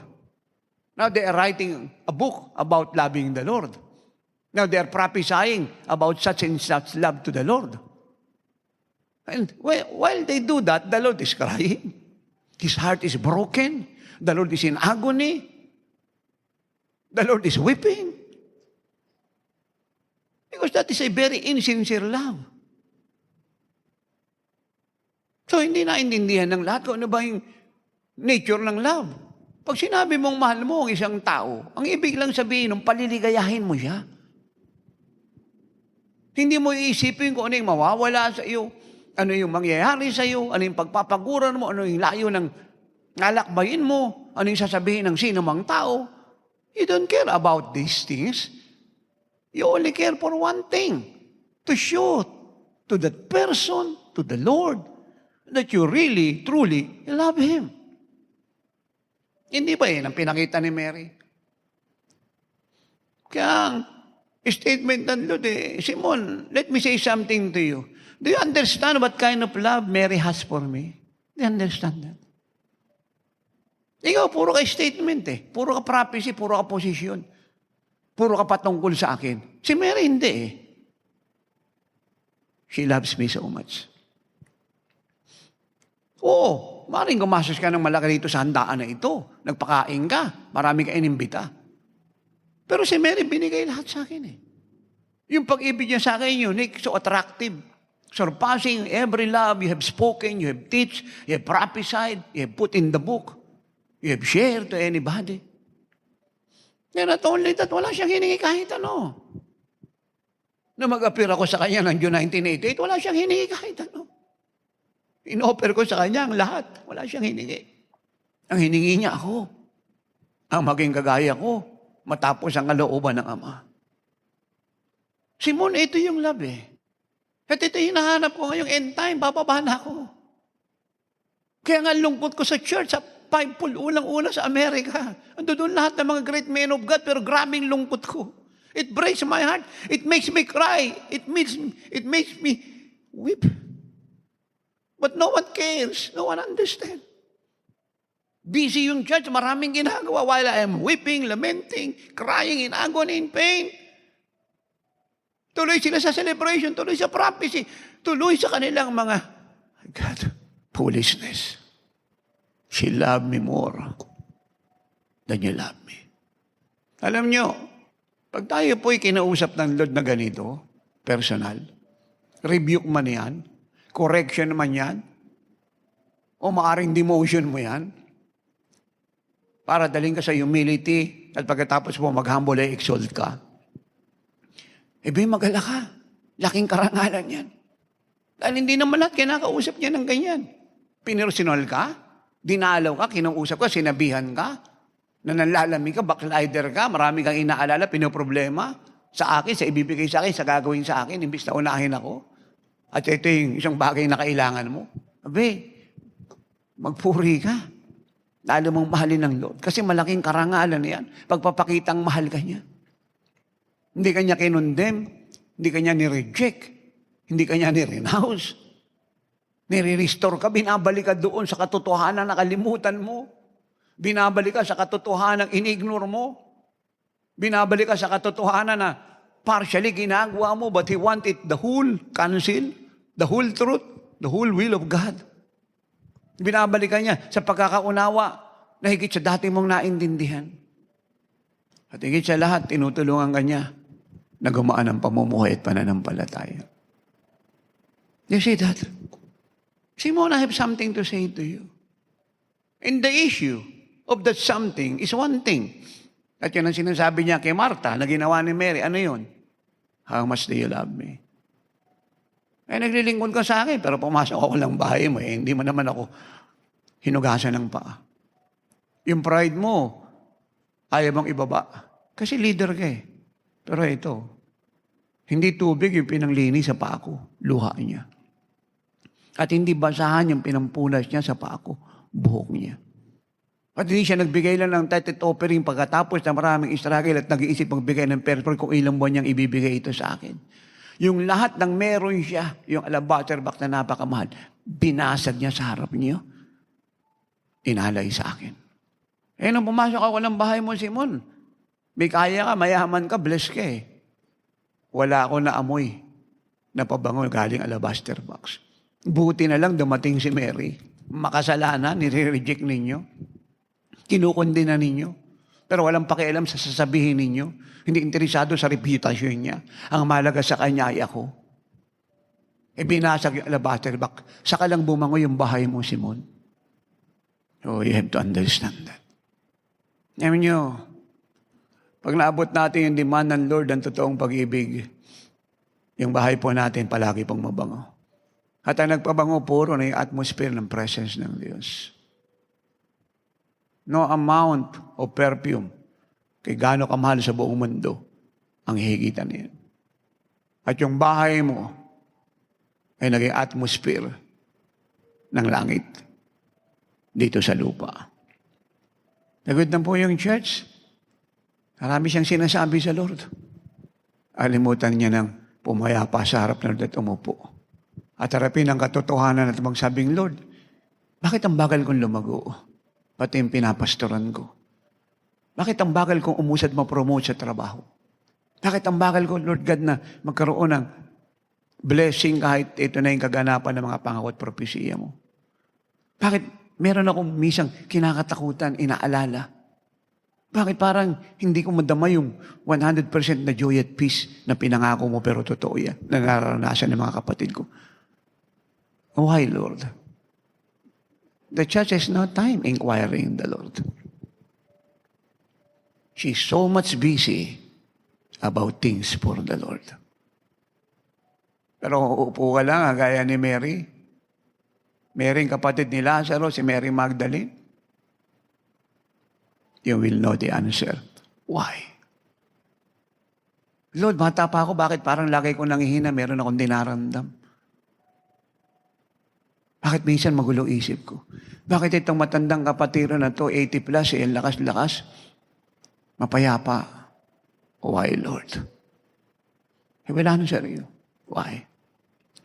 Now they are writing a book about loving the Lord. Now they are prophesying about such and such love to the Lord. And while they do that, the Lord is crying. His heart is broken. The Lord is in agony. The Lord is weeping. Because that is a very insincere love. So hindi naintindihan ng lahat kung ano ba yung nature ng love. Pag sinabi mong mahal mo ang isang tao, ang ibig lang sabihin ng paliligayahin mo siya. Hindi mo iisipin kung ano yung mawawala sa iyo, ano yung mangyayari sa iyo, ano yung pagpapaguran mo, ano yung layo ng nalakbayin mo, ano yung sasabihin ng sino mang tao. You don't care about these things. You only care for one thing, to show to that person, to the Lord, that you really, truly love Him. Hindi ba yun ang pinakita ni Mary? Kaya ang statement ng Lord Simon, let me say something to you. Do you understand what kind of love Mary has for me? Do you understand that? Ikaw, puro ka statement Puro ka prophecy, puro ka posisyon. Puro ka patungkol sa akin. Si Mary hindi She loves me so much. Oo, maaaring gumastos ka ng malaki dito sa handaan na ito. Nagpakain ka, marami ka inimbita. Pero si Mary, binigay lahat sa akin Yung pag-ibig niya sa akin, unique, so attractive. Surpassing every love you have spoken, you have teach, you have prophesied, you have put in the book, you have shared to anybody. And not only that, wala siyang hiningi kahit ano. Nung mag-appear ako sa kanya ng June 1988, wala siyang hiningi kahit ano. In-offer ko sa kanya ang lahat. Wala siyang hiningi. Ang hiningi niya ako. Ang maging kagaya ko, matapos ang kalooban ng Ama. Simon, ito yung love At ito hinahanap ko ngayong end time, bababahan ako. Kaya nga lungkot ko sa church, sa fivefold, unang-una sa Amerika. Ando doon lahat ng mga great men of God, pero grabing lungkot ko. It breaks my heart. It makes me cry. It makes me weep. But no one cares. No one understands. Busy yung church, maraming ginagawa while I am weeping, lamenting, crying in agony, in pain. Tuloy sila sa celebration, tuloy sa prophecy, tuloy sa kanilang mga, God, foolishness. She loved me more than you love me. Alam nyo, pag tayo po'y kinausap ng Lord na ganito, personal, rebuke man yan, correction man yan, o maaaring demotion mo yan, para daling ka sa humility at pagkatapos mo mag-humble ay exalt ka. Ibig magala ka. Laking karangalan yan. Dahil hindi naman lahat kinakausap niya ng ganyan. Pinersonal ka, dinalaw ka, kinausap ka, sinabihan ka, na nanlalami ka, backlider ka, marami kang inaalala, pinoproblema sa akin, sa ibibigay sa akin, sa gagawin sa akin, imbis na unahin ako. At ito yung isang bagay na kailangan mo. Abe, magpuri ka. Lalo mong mahalin ng Lord. Kasi malaking karangalan yan. Pagpapakitang mahal ka niya. Hindi ka niya kinondem. Hindi ka niya nireject. Hindi ka niya nirenounce. Nire-restore ka. Binabalik ka doon sa katotohanan na nakalimutan mo. Binabalik ka sa katotohanan inignore mo. Binabalik ka sa katotohanan na partially ginagawa mo but He wanted the whole counsel, the whole truth, the whole will of God. Binabalikan niya sa pagkakaunawa na higit sa dati mong naintindihan. At higit sa lahat, tinutulungan ka niya na gumaan ang pamumuhay at pananampalataya. You see that? Simon, I have something to say to you. And the issue of that something is one thing. At yun ang sinasabi niya kay Martha na ginawa ni Mary. Ano yun? How much do you love me? Eh, naglilingkod ka sa akin, pero pumasok ako lang bahay mo, hindi mo naman ako hinugasan ng paa. Yung pride mo, ayaw mong ibaba. Kasi leader ka eh. Pero ito, hindi tubig yung pinanglinis sa paa ko, luha niya. At hindi basahan yung pinampunas niya sa paa ko, buhok niya. At hindi siya nagbigay lang ng tithe offering pagkatapos na maraming struggle at nag-iisip magbigay ng perper kung ilang buwan niyang ibibigay ito sa akin. Yung lahat ng meron siya, yung alabaster box na napakamahal, binasag niya sa harap niyo, inalay sa akin. Eh, nung pumasok ako ng bahay mo, Simon, may kaya ka, mayaman ka, blessed ka eh. Wala ako na amoy na pabango galing alabaster box. Buti na lang dumating si Mary. Makasalanan, nire-reject ninyo. Kinukundina ninyo. Pero walang pakialam sa sasabihin ninyo. Hindi interesado sa reputasyon niya. Ang malaga sa kanya ay ako. E binasag yung alabaster box. Saka lang bumango yung bahay mo, Simon. Oh, you have to understand that. Alam nyo, pag naabot natin yung demand ng Lord ng totoong pag-ibig, yung bahay po natin palagi pong mabango. At ang nagpabango puro na yung atmosphere ng presence ng Diyos. No amount of perfume kay gaano kamahal sa buong mundo ang hihigitan niyan. At yung bahay mo ay naging atmosphere ng langit dito sa lupa. Nagod na po yung church. Marami siyang sinasabi sa Lord. Alimutan niya ng pumayapa sa harap ng Lord at umupo. At harapin ang katotohanan at magsabing, Lord, bakit ang bagal kong lumago? Pati yung pinapastoran ko. Bakit ang bagal kong umusad ma-promote sa trabaho? Bakit ang bagal ko, Lord God, na magkaroon ng blessing kahit ito na yung kaganapan ng mga pangako at propesya mo? Bakit meron akong misang kinakatakutan, inaalala? Bakit parang hindi ko madama yung 100% na joy at peace na pinangako mo pero totoo yan, na nararanasan ng mga kapatid ko? Why, Lord? The church has no time inquiring the Lord. She's so much busy about things for the Lord. Pero upo ka lang, gaya ni Mary. Mary, kapatid ni Lazarus, si Mary Magdalene. You will know the answer. Why? Lord, bata pa ako, bakit parang lagi ko nangihina, meron akong dinaramdam? Bakit minsan magulo isip ko? Bakit itong matandang kapatira na to, 80 plus, ang lakas-lakas, mapayapa? Why, Lord? Eh, wala nang sarili. Why?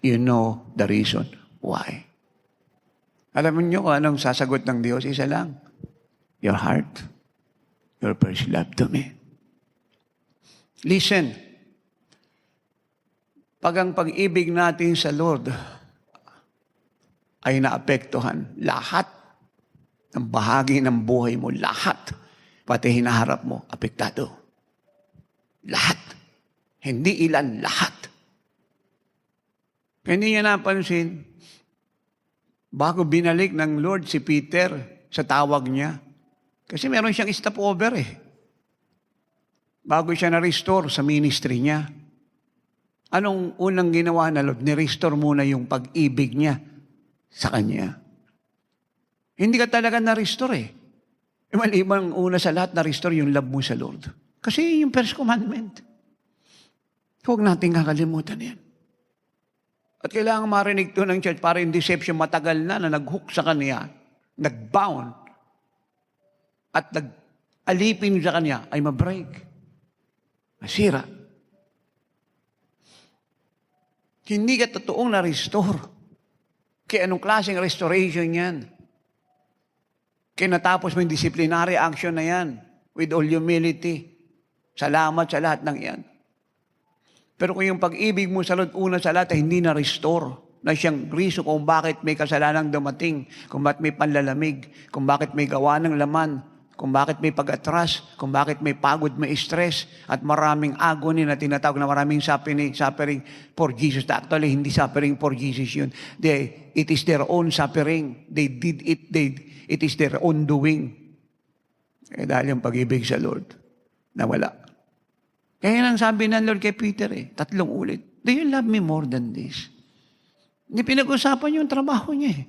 You know the reason why. Alam niyo kung anong sasagot ng Diyos? Isa lang. Your heart. Your first love to me. Listen. Pag ang pag-ibig natin sa Lord ay naapektuhan, lahat ng bahagi ng buhay mo, lahat, pati hinaharap mo, apektado. Lahat. Hindi ilan, lahat. Hindi niya napansin, bago binalik ng Lord si Peter sa tawag niya, kasi meron siyang stopover eh. Bago siya na-restore sa ministry niya, anong unang ginawa na Lord? Ni-restore muna yung pag-ibig niya sa Kanya. Hindi ka talaga na-restore eh. Ibang una sa lahat, na-restore yung love mo sa Lord. Kasi yung first commandment. Huwag natin kakalimutan yan. At kailangan marinig to ng church para yung deception matagal na nag-hook sa Kanya, nag-bound, at nag-alipin sa Kanya ay ma-break. Masira. Hindi ka totoong na-restore. Kaya anong klaseng restoration yan? Kaya natapos mo yung disciplinary action na yan with all humility. Salamat sa lahat ng yan. Pero kung yung pag-ibig mo sa Lord, una sa lahat ay hindi na-restore, na siyang riso kung bakit may kasalanang dumating, kung bakit may panlalamig, kung bakit may gawa ng laman, kung bakit may pag-atras, kung bakit may pagod, may stress, at maraming agony na tinatawag na maraming suffering for Jesus. Actually, hindi suffering for Jesus yun. It is their own suffering. They did it. It is their own doing. Dahil yung pag-ibig sa Lord, nawala. Kaya nang sabi ng Lord kay Peter 3 ulit, do you love me more than this? Hindi pinag-usapan yung trabaho niya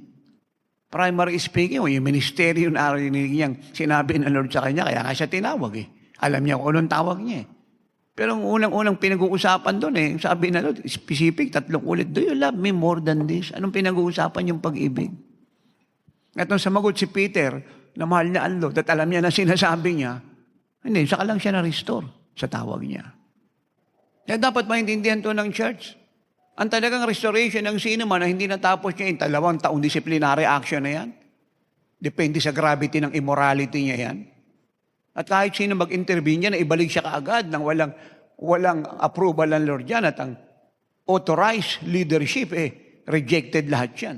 Primary speaking, yung ministeryo na niyang sinabi ng Lord sa kanya, kaya nga siya tinawag Alam niya kung anong tawag niya Pero ang unang-unang pinag-uusapan doon sabi ng Lord, specific, 3 ulit, do you love me more than this? Anong pinag-uusapan yung pag-ibig? At nung sumagot si Peter, na mahal niya ang Lord, at alam niya na sinasabi niya, hindi, saka lang siya na-restore sa tawag niya. Kaya dapat maintindihan to ng church. Ang talagang restoration ng sino man na hindi natapos niya yung 2 taong disciplinary action na yan. Depende sa gravity ng immorality niya yan. At kahit sino mag-intervene niya, na ibalik siya kaagad nang walang approval ng Lord yan at ang authorized leadership, rejected lahat yan.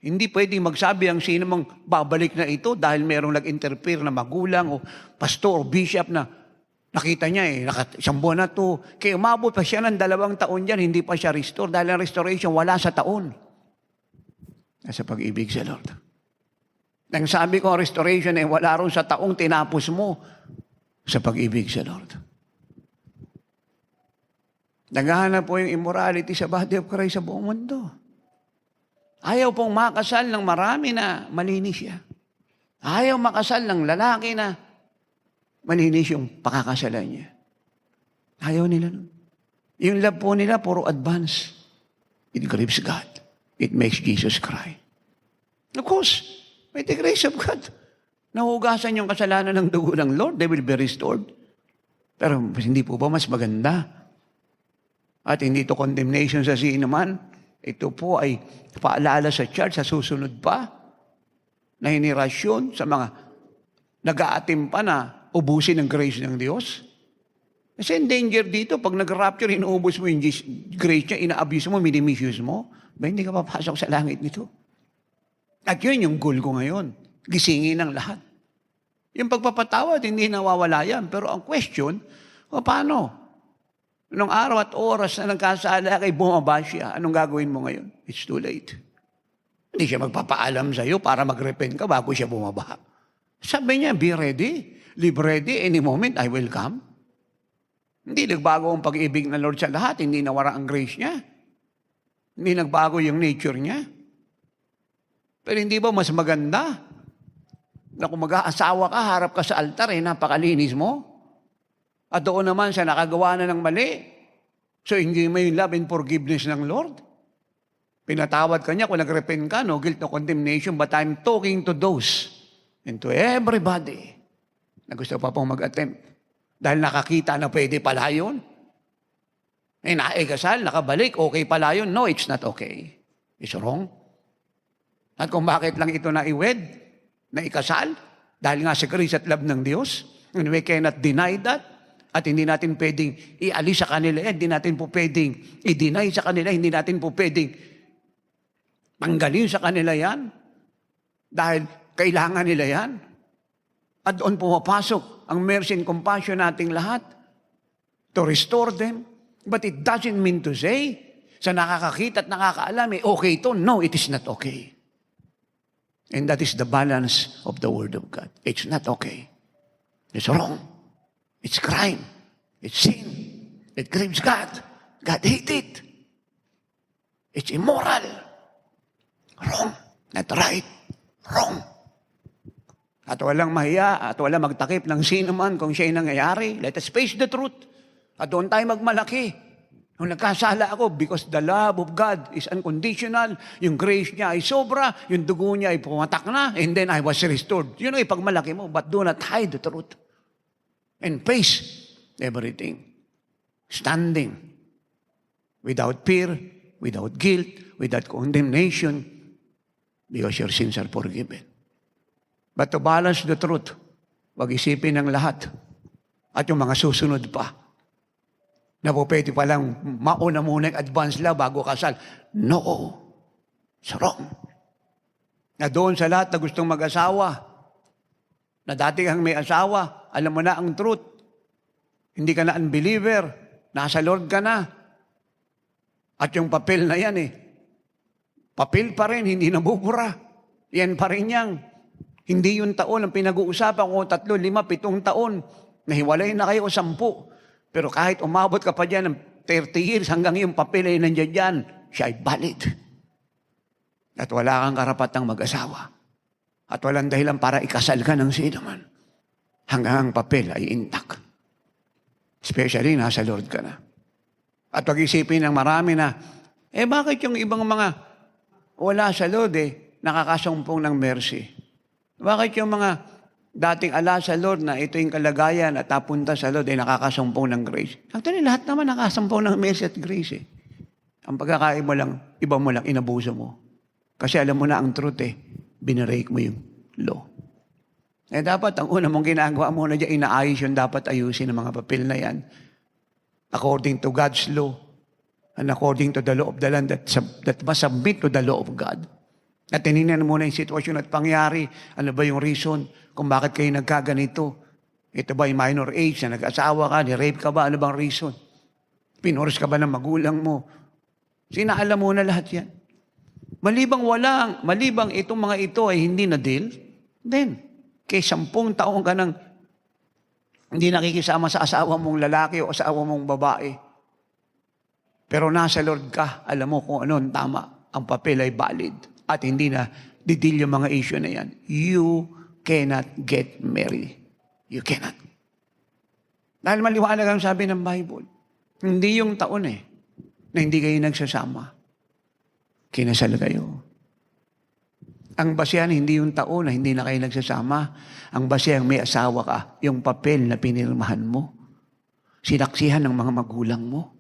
Hindi pwedeng magsabi ang sino mang babalik na ito dahil merong nag-interfere na magulang o pastor o bishop na nakita niya isang buwan na to. Kaya umabot pa siya ng 2 taon dyan, hindi pa siya restore dahil ang restoration wala sa taon. Nasa pag-ibig sa Lord. Nang sabi ko, restoration wala ron sa taong tinapos mo sa pag-ibig sa Lord. Naghahanap po yung immorality sa body of Christ sa buong mundo. Ayaw pong makasal ng marami na malinis siya. Ayaw makasal ng lalaki na malinis yung pakakasalan niya. Ayaw nila nun. Yung love po nila, puro advance. It grieves God. It makes Jesus cry. Of course, by the grace of God, nahugasan yung kasalanan ng dugo ng Lord, they will be restored. Pero hindi po ba mas maganda? At hindi ito condemnation sa sino man. Ito po ay paalala sa church sa susunod pa na henerasyon sa mga nag-aatim pa na ubusin ang grace ng Diyos. Kasi in danger dito, pag nag-rapture, inuubos mo yung grace niya, ina-abuse mo, minimisuse mo, ba hindi ka papasok sa langit nito? At yun yung goal ko ngayon. Gisingin ng lahat. Yung pagpapatawad, hindi nawawala yan. Pero ang question, paano? Nung araw at oras na nagkasala kay bumaba siya, anong gagawin mo ngayon? It's too late. Hindi siya magpapaalam sa'yo para mag-repent ka bago siya bumaba. Sabi niya, be ready. Live ready. Any moment, I will come. Hindi nagbago ang pag-ibig ng Lord sa lahat. Hindi nawara ang grace niya. Hindi nagbago yung nature niya. Pero hindi ba mas maganda na kung mag-aasawa ka, harap ka sa altar, napakalinis mo? At doon naman siya nakagawa na ng mali. So, hindi mo yung love and forgiveness ng Lord. Pinatawad ka niya kung nag-repent ka, no guilt, no condemnation, but I'm talking to those and to everybody na gusto pa pong mag-attempt. Dahil nakakita na pwede pala yun. Naikasal, nakabalik, okay pala yun. No, it's not okay. It's wrong. At kung bakit lang ito naiwed, na ikasal, dahil nga sa grace at love ng Diyos, and we cannot deny that, At hindi natin pwedeng ialis sa kanila yan. Hindi natin po pwedeng i-deny sa kanila. Hindi natin po pwedeng tanggalin sa kanila yan. Dahil kailangan nila yan. At doon pumapasok ang mercy and compassion nating lahat to restore them. But it doesn't mean to say, sa nakakakita at nakakaalam, okay ito. No, it is not okay. And that is the balance of the Word of God. It's not okay. It's wrong. It's crime. It's sin. It grieves God. God hates it. It's immoral. Wrong. Not right. Wrong. At walang mahiya at walang magtakip ng sino man kung siya'y nangyayari. Let us face the truth. At doon tayo magmalaki. Nung nagkasala ako, because the love of God is unconditional, yung grace niya ay sobra, yung dugo niya ay pumatak na, and then I was restored. Yun ay pagmalaki mo, but do not hide the truth. And face everything. Standing. Without fear, without guilt, without condemnation, because your sins are forgiven. But to balance the truth, wag isipin ng lahat. At yung mga susunod pa, na po pwede palang mauna muna yung advance love bago kasal. No. It's wrong. Na doon sa lahat na gustong mag-asawa, na dati kang may asawa, alam mo na ang truth. Hindi ka na unbeliever, nasa Lord ka na. At yung papel na yan papel pa rin, hindi nabubura. Yan pa rin yan. Hindi yung taon ang pinag-uusapan ko, 3, 5, 7 taon. Nahiwalay na kayo o 10. Pero kahit umabot ka pa dyan ng 30 years hanggang yung papel ay nandiyan dyan, siya ay valid. At wala kang karapatang mag-asawa. At walang dahilan para ikasal ka ng sino man. Hanggang ang papel ay intact. Especially, nasa Lord ka na. At wag isipin ng marami na, bakit yung ibang mga wala sa Lord nakakasumpong ng mercy? Bakit yung mga dating ala sa Lord na ito yung kalagayan at napunta sa Lord nakakasumpong ng grace? Actually, lahat naman nakasumpong ng mercy at grace. Ang pagkakain mo lang, iba mo lang, inabuso mo. Kasi alam mo na ang truth binarake mo yung law. Dapat, ang una mong ginagawa mo na dyan, inaayos yun, dapat ayusin ang mga papel na yan. According to God's law, and according to the law of the land that must submit to the law of God. At tinignan mo na yung sitwasyon at pangyari, ano ba yung reason kung bakit kayo nagkaganito? Ito ba yung minor age na nag-asawa ka, ni-rape ka ba, ano bang reason? Pinuros ka ba ng magulang mo? Sinaalam mo na lahat yan. Malibang itong mga ito ay hindi na deal, then, kay 10 taong ka nang hindi nakikisama sa asawa mong lalaki o asawa mong babae. Pero nasa Lord ka, alam mo kung ano ang tama, ang papel ay valid. At hindi na didil yung mga issue na yan. You cannot get married. You cannot. Dahil maliwanag ang sabi ng Bible. Hindi yung taon na hindi kayo nagsasama. Kinasal kayo. Ang basehan, hindi yung taon na hindi na kayo nagsasama. Ang basehan, may asawa ka. Yung papel na pinirmahan mo. Sinaksihan ng mga magulang mo.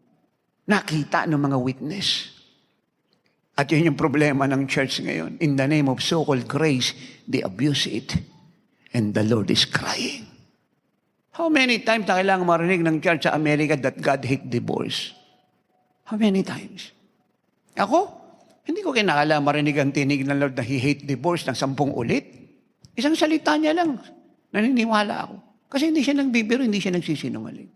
Nakita ng mga witness. At yun yung problema ng church ngayon. In the name of so-called grace, they abuse it. And the Lord is crying. How many times na kailangan marinig ng church sa Amerika that God hate divorce? How many times? Ako, hindi ko kinakala marinig ang tinig ng Lord na He hate divorce ng 10 ulit. Isang salita niya lang, naniniwala ako. Kasi hindi siya nagbibiro, hindi siya nagsisinungaling.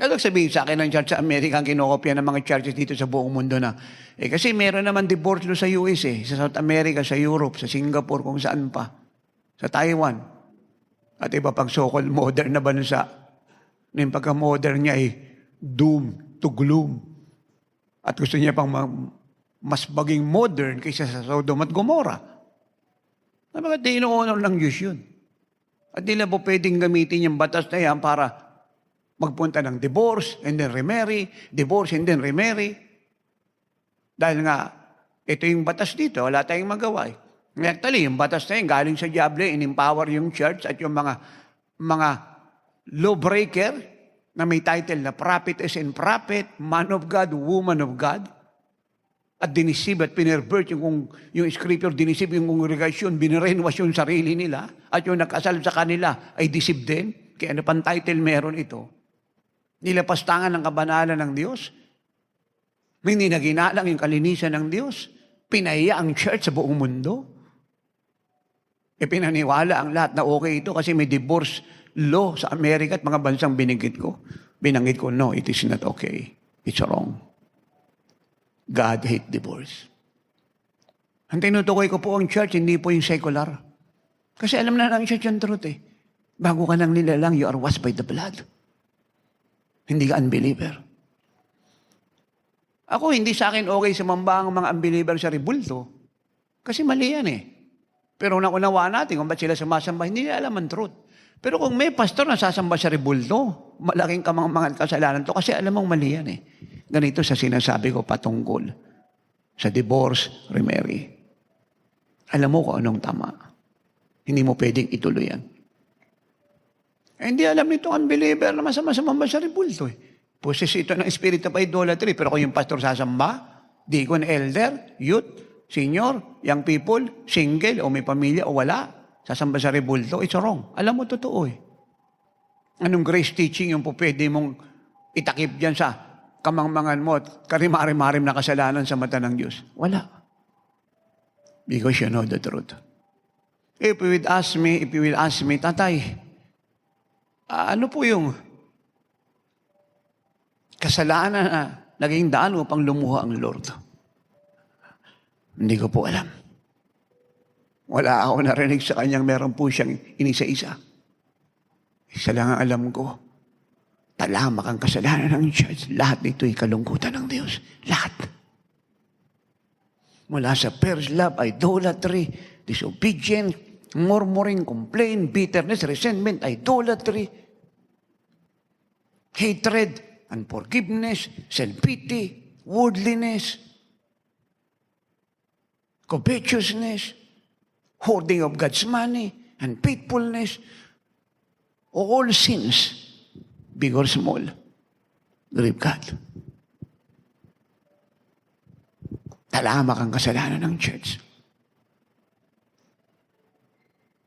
Ano sabihin sa akin ng church sa Amerika ang kinokopya ng mga churches dito sa buong mundo na, kasi meron naman divorce law sa US sa South America, sa Europe, sa Singapore, kung saan pa, sa Taiwan, at iba pang so-called modern na bansa, na yung pagka-modern niya ay doom to gloom. At gusto niya pang mas maging modern kaysa sa Sodom at Gomorrah. Bakit di ino-honor ng Diyos yun? At di na po pwedeng gamitin yung batas na yan para magpunta ng divorce and then remarry, divorce and then remarry. Dahil nga, ito yung batas dito, wala tayong magawa. Actually, yung batas na yun, galing sa Diablo, in-empower yung church at yung mga lawbreaker na may title na prophetess and prophet, man of God, woman of God, at dinisib at pinervert yung scripture, dinisib yung congregation, binirenwas yung sarili nila, at yung nagkasal sa kanila ay deceive din. Kaya ano pang title meron ito? Nilapastangan ng kabanalan ng Diyos. Hindi na ginalang yung kalinisan ng Diyos. Pinahiya ang church sa buong mundo. Pinaniwala ang lahat na okay ito kasi may divorce law sa Amerika at mga bansang binanggit ko. Binanggit ko, no, it is not okay. It's wrong. God hate divorce. Ang tinutukoy ko po ang church, hindi po yung secular. Kasi alam na ng church yung truth eh. Bago ka nang nilalang, you are washed by the blood. Hindi ka unbeliever. Ako, hindi sa akin okay sumamba ang mga unbeliever sa rebulto. Kasi mali yan eh. Pero naunawaan natin kung ba't sila sumasamba, hindi nila alam ang truth. Pero kung may pastor na sasamba sa rebulto, malaking kamangmangan kasalanan to kasi alam mong mali yan eh. Ganito sa sinasabi ko patungkol sa divorce, remarry. Alam mo kung anong tama. Hindi mo pwedeng ituloy yan. Hindi alam nitong unbeliever na masama sa rebulto eh. Poses ito ng spirit of idolatry. Pero kung yung pastor sasamba, deacon, elder, youth, senior, young people, single, o may pamilya, o wala, sasamba sa rebulto, it's wrong. Alam mo, totoo eh. Anong grace teaching yung po pwede mong itakip dyan sa kamangmangan mo at karim-arim-arim na kasalanan sa mata ng Diyos? Wala. Because you know the truth. If you will ask me, tatay, ano po yung kasalanan na naging daan upang lumuha ang Lord? Hindi ko po alam. Wala ako narinig sa kanyang meron po siyang inisa-isa. Isa lang ang alam ko. Talamak ang kasalanan ng church. Lahat nito'y kalungkutan ng Diyos. Lahat. Mula sa first love, idolatry, disobedience, murmuring, complaint, bitterness, resentment, idolatry, hatred, unforgiveness, self-pity, worldliness, covetousness, hoarding of God's money, unfaithfulness, all sins, big or small, grieve God. Talamak ang kasalanan ng church.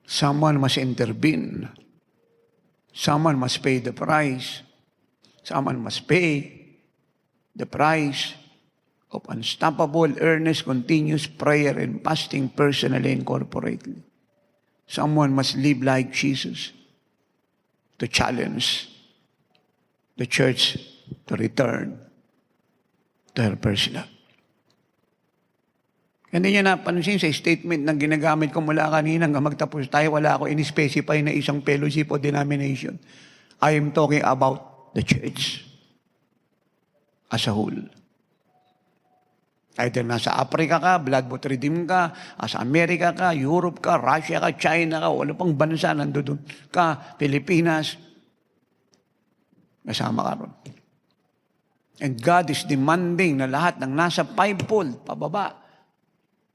Someone must intervene. Someone must pay the price. Someone must pay the price of unstoppable, earnest, continuous prayer and fasting personally and corporately. Someone must live like Jesus to challenge the church to return to her first love. Hindi niya napansin sa statement na ginagamit ko mula kanina hanggang magtapos tayo, wala ako in-specify na isang fellowship o denomination. I am talking about the church as a whole. Either nasa Africa ka, Bloodbought Redeem ka, sa America ka, Europe ka, Russia ka, China ka, wala pang bansa nandoon ka, Pilipinas, kasama ka ron. And God is demanding na lahat ng nasa fivefold, pababa,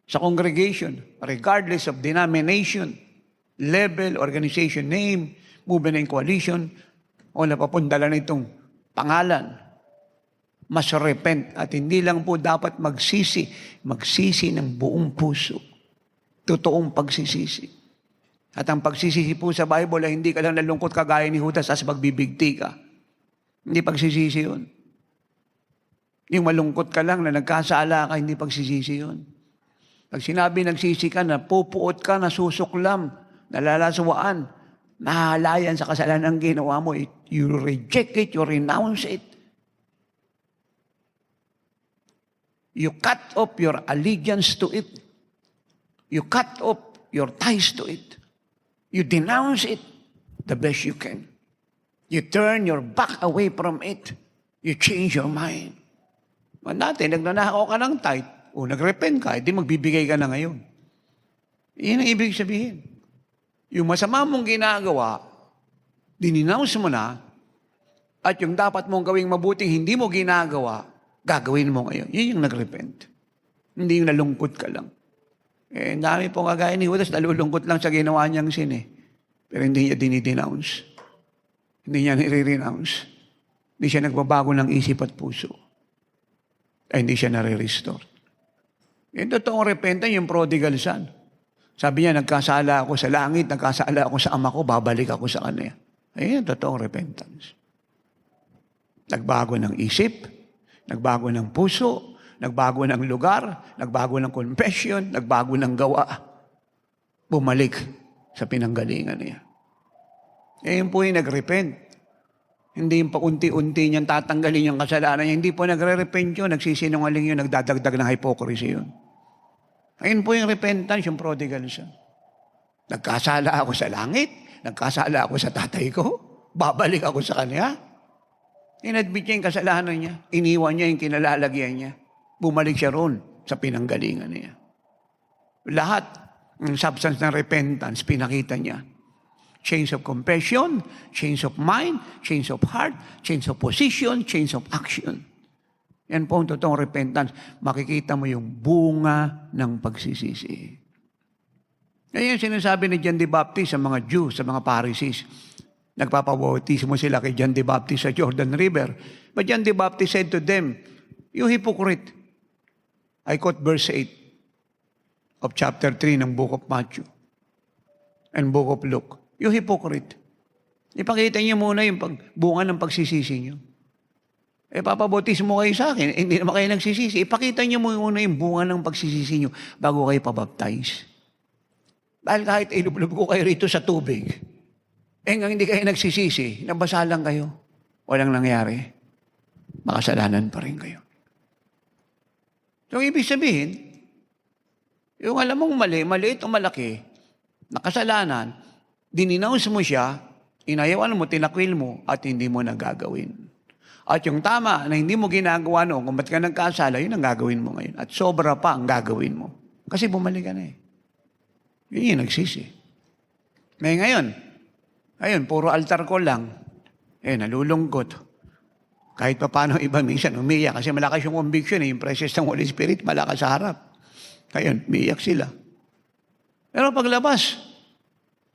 sa congregation, regardless of denomination, level, organization name, movement and coalition, o napapundala na itong pangalan, must repent at hindi lang po dapat magsisi ng buong puso. Totoong pagsisisi. At ang pagsisisi po sa Bible ay hindi ka lang nalungkot kagaya ni Judas as magbibigti ka. Hindi pagsisisi yun. Yung malungkot ka lang na nagkasala ka, hindi pagsisisi yun. Pag sinabi nagsisi ka, napupuot ka, nasusuklam, nalalaswaan, nahalayan sa kasalanan ng ginawa mo, you reject it, you renounce it. You cut off your allegiance to it. You cut off your ties to it. You denounce it the best you can. You turn your back away from it. You change your mind. Dati, nagnanakaw ka ng tithe, o nagrepent ka, hindi magbibigay ka na ngayon. Iyan ang ibig sabihin. Yung masama mong ginagawa, dininounce mo na, at yung dapat mong gawing mabuting hindi mo ginagawa, gagawin mo ngayon. Yun yung nagrepent. Hindi yung nalungkot ka lang. Ang dami pong kagaya ni Judas, nalulungkot lang sa ginawa niyang sin eh. Pero hindi niya dinidenounce. Hindi niya nire-renounce. Hindi siya nagbabago ng isip at puso. Ay hindi siya nare-restore. Yung totoong repentance, yung prodigal son. Sabi niya, nagkasala ako sa langit, nagkasala ako sa ama ko, babalik ako sa kanya. Ayun, totoong repentance. Nagbago ng isip, nagbago ng puso, nagbago ng lugar, nagbago ng confession, nagbago ng gawa. Bumalik sa pinanggalingan niya. Ayun po yung nag-repent. Hindi yung paunti-unti niyang tatanggalin yung kasalanan niya. Hindi po nagre-repent yun, nagsisinungaling yun, nagdadagdag ng hypocrisy yun. Ayun po yung repentance, yung prodigal son. Nagkasala ako sa langit, nagkasala ako sa tatay ko, babalik ako sa kanya. Inadmit niya yung kasalanan niya, iniwan niya yung kinalalagyan niya. Bumalik siya roon sa pinanggalingan niya. Lahat ng substance ng repentance, pinakita niya. Change of confession, change of mind, change of heart, change of position, change of action. Yan po ang totoong repentance. Makikita mo yung bunga ng pagsisisi. Yan yung sinasabi ni John the Baptist sa mga Jews, sa mga Pharisees. Nagpapabautismo sila kay John the Baptist sa Jordan River. But John the Baptist said to them, "You hypocrite." I quote verse 8 of chapter 3 ng book of Matthew and book of Luke. You hypocrite. Ipakita niyo muna yung bunga ng pagsisisi niyo. Papabautismo kayo sa akin, hindi naman kayo nagsisisi. Ipakita niyo muna yung bunga ng pagsisisi niyo bago kayo pabaptize. Dahil kahit ilublob ko kayo rito sa tubig, hanggang hindi kayo nagsisisi, nabasa lang kayo, walang nangyari, makasalanan pa rin kayo. So, ibig sabihin, yung alam mong maliit o malaki, nakasalanan, dininounce mo siya, inayawan mo, tinakwil mo, at hindi mo nagagawin. At yung tama na hindi mo ginagawa noon, kung ba't ka nagkasala, yun ang gagawin mo ngayon. At sobra pa ang gagawin mo. Kasi bumalik ka na eh. Yun yung nagsisi. May ngayon, puro altar call lang. Nalulungkot. Kahit pa paano iba minsan umiyak kasi malakas yung conviction yung presence ng Holy Spirit malakas sa harap. Ngayon, umiyak sila. Pero paglabas,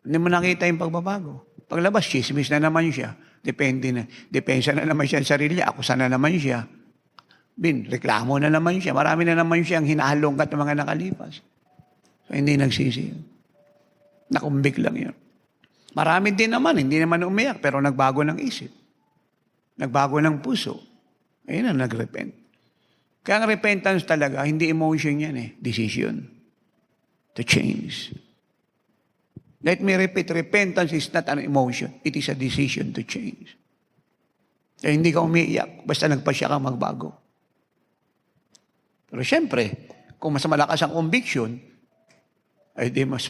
hindi mo nakita yung pagbabago. Paglabas, chismis na naman siya. Depensa na naman siya sa sarili niya. Akusa na naman siya. Reklamo na naman siya. Marami na naman siyang hinahalongkat ng mga nakalipas. So, hindi nagsisi. Nakumbik lang yun. Marami din naman, hindi naman umiyak, pero nagbago ng isip. Nagbago ng puso. Ayun ang nagrepent. Kaya ang repentance talaga, hindi emotion yan decision. To change. Let me repeat, repentance is not an emotion. It is a decision to change. Kaya hindi ka umiiyak, basta nagpasya ka magbago. Pero siyempre, kung mas malakas ang conviction,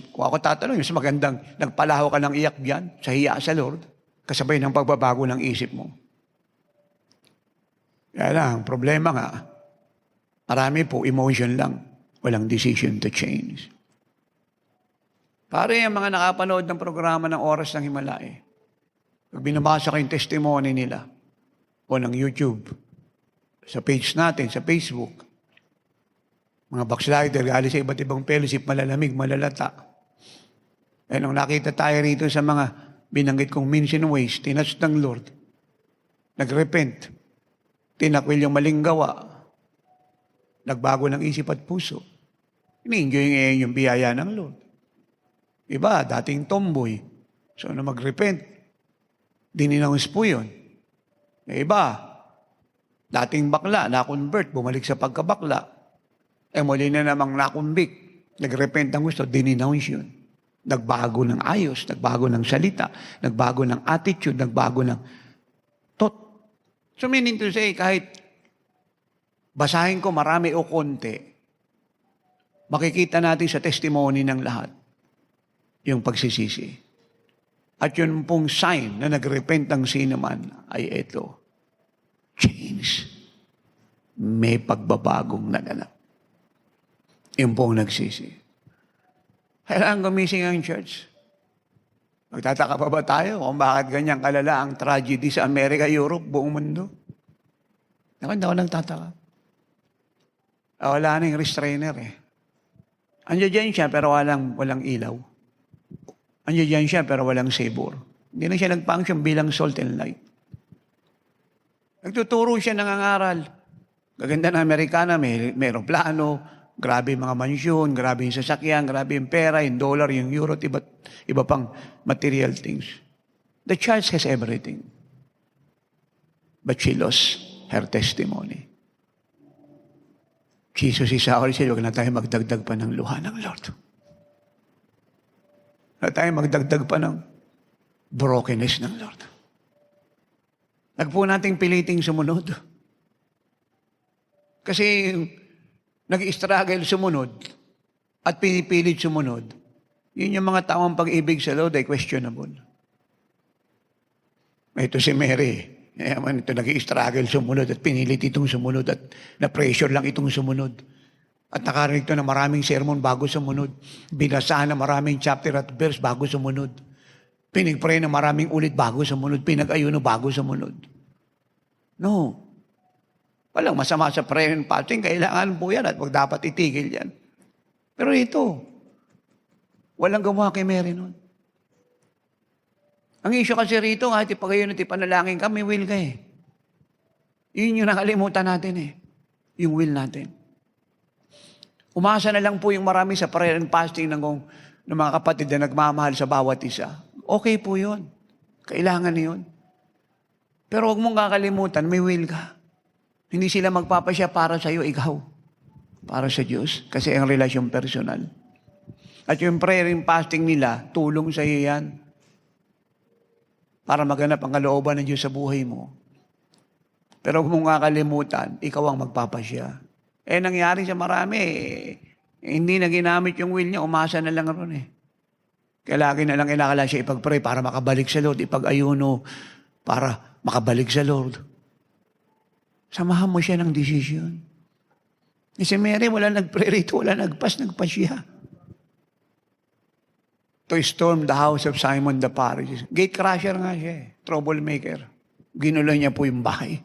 kung ako tatanong, mas magandang nagpalaho ka ng iyak diyan, sa hiya sa Lord, kasabay ng pagbabago ng isip mo. Kaya lang, problema nga, marami po emotion lang, walang decision to change. Pare, ang mga nakapanood ng programa ng Oras ng Himala, pag binabasa ko yung testimony nila, o ng YouTube, sa page natin, sa Facebook, mga backslider, galing sa iba't ibang fellowship, malalamig, malalata. Nung nakita tayo rito sa mga binanggit kong means and ways, tinatch ng Lord, nagrepent, tinakwil yung maling gawa, nagbago ng isip at puso. Ini-enjoy ngayon yung biyaya ng Lord. Iba, dating tomboy. So, na mag-repent, dininounce po yun. Iba, dating bakla, na-convert, bumalik sa pagkabakla. Muli na namang nakumbik, nag-repent ang gusto, dininounce yun. Nagbago ng ayos, nagbago ng salita, nagbago ng attitude, nagbago ng thought. So, meaning to say, kahit basahin ko marami o konti, makikita natin sa testimony ng lahat yung pagsisisi. At yun pong sign na nagrepent ang sino man ay ito. Change. May pagbabagong naganap. Yung pong nagsisi. Kailangan gumising ang church. Magtataka pa ba tayo kung bakit ganyang kalala ang tragedy sa Amerika, Europe, buong mundo? Hindi ako nagtataka. Wala na yung restrainer Andiyan dyan siya pero walang ilaw. Andiyan dyan siya pero walang sabor. Hindi na siya nag-function bilang salt and light. Nagtuturo siya nangangaral. Gaganda na Amerikana, may aeroplano, grabe yung mga mansyon, grabe yung sasakyan, grabe yung pera, yung dollar, yung euro, iba pang material things. The church has everything. But she lost her testimony. Jesus isa ulit siya, huwag na tayo magdagdag pa ng luha ng Lord. Huwag na tayo magdagdag pa ng brokenness ng Lord. Huwag po nating piliting sumunod. Kasi nag-struggle sumunod at pinipilit sumunod, yun yung mga taong pag-ibig sa Lord ay questionable. Ito si Mary. Ito nag-i-struggle sumunod at pinilit itong sumunod at na-pressure lang itong sumunod. At nakarinig ito ng maraming sermon bago sumunod. Binasahan ng maraming chapter at verse bago sumunod. Pinag-pray ng maraming ulit bago sumunod. Pinag-ayuno bago sumunod. No. Walang masama sa prayer and fasting. Kailangan po yan at wag dapat itigil yan. Pero ito, walang gawa kay Mary nun. Ang issue kasi rito, kahit ipagayon at ipanalangin ka, may will ka eh. Yun yung nakalimutan natin eh. Yung will natin. Umasa na lang po yung marami sa prayer and fasting ng mga kapatid na nagmamahal sa bawat isa. Okay po yun. Kailangan yun. Pero huwag mong kakalimutan, may will ka. Hindi sila magpapasya para sa iyo, ikaw. Para sa Diyos. Kasi ang relasyon personal. At yung prayer and fasting nila, tulong sa iyo yan. Para maganap ang kalooban ng Diyos sa buhay mo. Pero kung kakalimutan, ikaw ang magpapasya. Nangyari sa marami, hindi na ginamit yung will niya, umasa na lang ron eh. Kaya lagi na lang kinakala siya ipag-pray para makabalik sa Lord, ipag-ayuno para makabalik sa Lord. Samahan mo siya ng desisyon. Si Mary, wala nag-pray rito, wala nagpasya. To storm the house of Simon the Pharisee. Gate crusher nga siya eh. Troublemaker. Ginulo niya po yung bahay.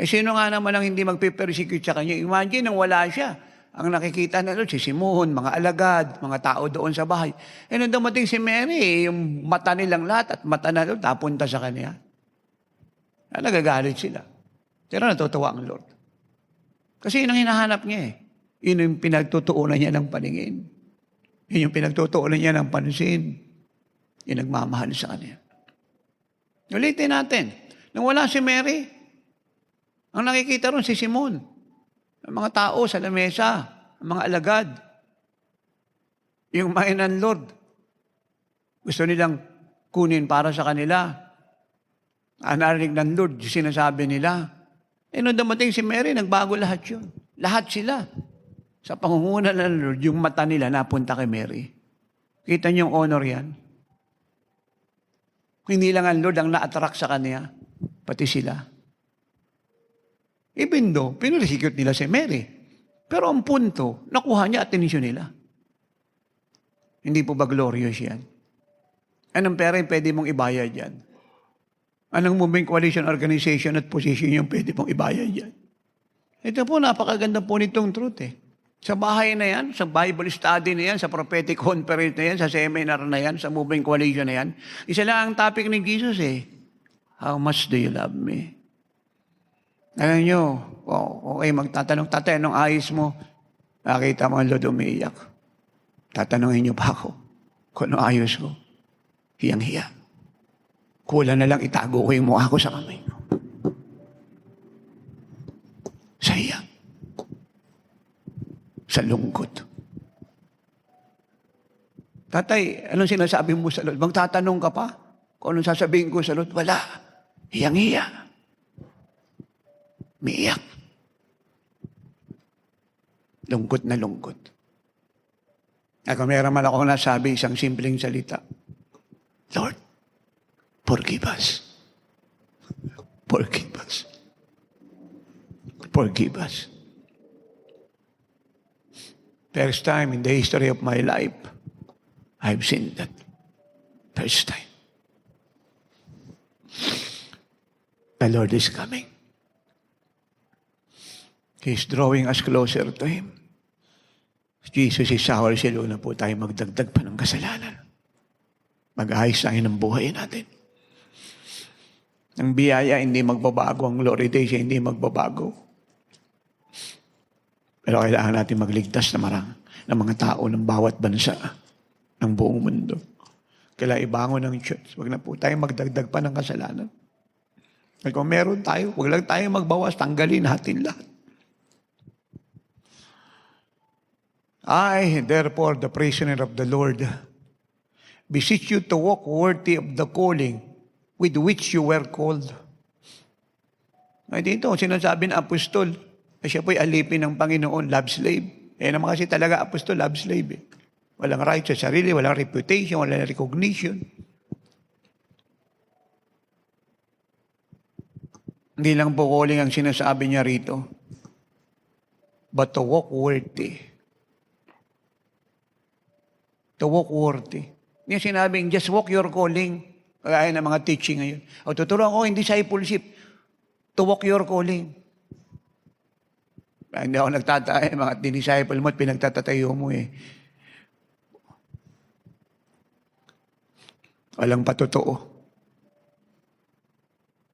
Sino nga naman ang hindi magpe-persecute sa kanya? Imagine nang wala siya. Ang nakikita na doon, si Simon, mga alagad, mga tao doon sa bahay. Nung dumating si Mary, yung mata nilang lahat at mata na doon, tapunta sa kanya. Nagagalit sila. Pero natutuwa ang Lord. Kasi yun ang hinahanap niya eh. Yun yung pinagtutuunan niya ng paningin. Yun yung pinagtutuunan niya ng pansin. Yung nagmamahal sa kanya. Ulitin natin. Nung wala si Mary, ang nakikita ron si Simon. Ang mga tao sa lamesa, ang mga alagad. Yung mainan Lord. Gusto nilang kunin para sa kanila. Narinig ng Lord, sinasabi nila. Nung dumating si Mary, nagbago lahat yun. Lahat sila. Sa pangunguna ng Lord, yung mata nila napunta kay Mary. Kita niyo yung honor yan? Hindi lang ang Lord ang na-attract sa kanya, pati sila. Even though, piniresecute nila si Mary. Pero ang punto, nakuha niya atensyon nila. Hindi po ba glorious yan? Anong pera yung pwede mong ibayad yan? Anong moving coalition organization at position yung pwede mong ibayad yan? Ito po, napakaganda po nitong truth eh. Sa bahay na yan, sa Bible study na yan, sa prophetic conference na yan, sa seminar na yan, sa moving coalition na yan, isa lang ang topic ni Jesus eh. How much do you love me? Alam nyo, okay, magtatanong, tatay, anong ayos mo? Nakita mo ang Lord umiiyak. Tatanungin nyo pa ako kung anong ayos ko. Hiyang-hiya. Kulang na lang itago ko yung mukha ko sa kamay ko. Sa hiya. Sa lungkot. Tatay, anong sinasabi mo sa Lord? Magtatanong ka pa? Kung anong sasabihin ko sa Lord? Wala. Hiyang-hiya. Miiyak. Lungkot na lungkot. Kung meron man ako nasabi, isang simpleng salita. Lord, forgive us. Forgive us. Forgive us. First time in the history of my life, I've seen that. First time. The Lord is coming. He's drawing us closer to Him. Jesus is our silo na po tayo magdagdag pa ng kasalanan. Mag-ayos tayo ng buhay natin. Ang biyaya hindi magbabago. Ang glory days hindi magbabago. Pero kailangan natin magligtas ng mga tao ng bawat bansa ng buong mundo. kailangan ibangon ng church. Huwag na po tayo magdagdag pa ng kasalanan. At kung meron tayo, huwag lang tayo magbawas, tanggalin natin lahat. I, therefore, the prisoner of the Lord, beseech you to walk worthy of the calling with which you were called. Ay dito, sinasabi ng apostol, na siya po'y alipin ng Panginoon, love slave. Eh naman kasi talaga apostol, love slave. Walang right sa sarili, walang reputation, walang recognition. Hindi lang po calling ang sinasabi niya rito, but to walk worthy. To walk worthy. Hindi sinabing, just walk your calling. Kaya ng mga teaching ngayon. O tuturuan ko in discipleship, to walk your calling. Hindi ako nagtatay, mga dinisciple mo at pinagtatatayo mo eh. Walang patotoo.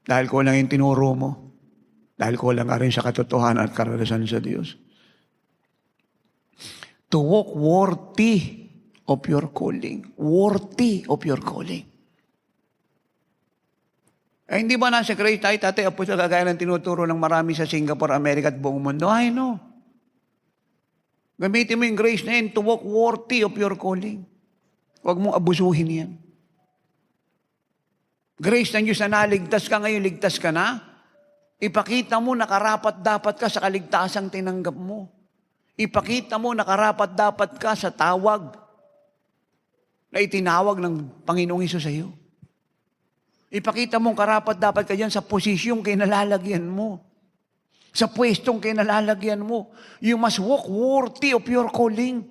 Dahil ko lang yung tinuro mo. Dahil ko lang rin sa katotohanan at karanasan sa Diyos. To walk worthy of your calling. Worthy of your calling. Eh, hindi ba nasa Christ tayo, tatay, apostol, kagaya ng tinuturo ng marami sa Singapore, America at buong mundo? I know. Gamitin mo yung grace na yun to walk worthy of your calling. Huwag mong abusuhin yan. Grace ng Diyos na naligtas ka ngayon, ligtas ka na. Ipakita mo na karapat-dapat ka sa kaligtasang tinanggap mo. Ipakita mo na karapat-dapat ka sa tawag na itinawag ng Panginoong Hesus sa iyo. Ipakita mong karapat-dapat ka dyan sa posisyong kinalalagyan mo. Sa pwestong kinalalagyan mo. You must walk worthy of your calling.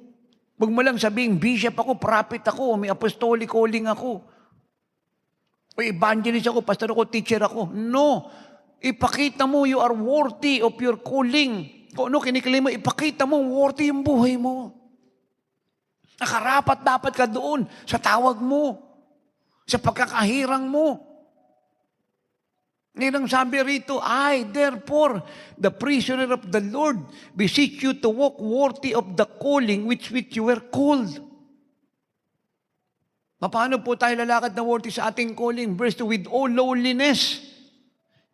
Huwag mo lang sabihin, bishop ako, prophet ako, may apostolic calling ako. O evangelist ako, pastor ako, teacher ako. No. Ipakita mo you are worthy of your calling. Kung ano kinikilig mo, ipakita mo worthy yung buhay mo. Nakarapat dapat ka doon sa tawag mo. Sa pagkakahirang mo. Ngayon sabi rito, I, therefore, the prisoner of the Lord, beseech you to walk worthy of the calling which you were called. Paano po tayo lalakad na worthy sa ating calling? Verse 2, with all lowliness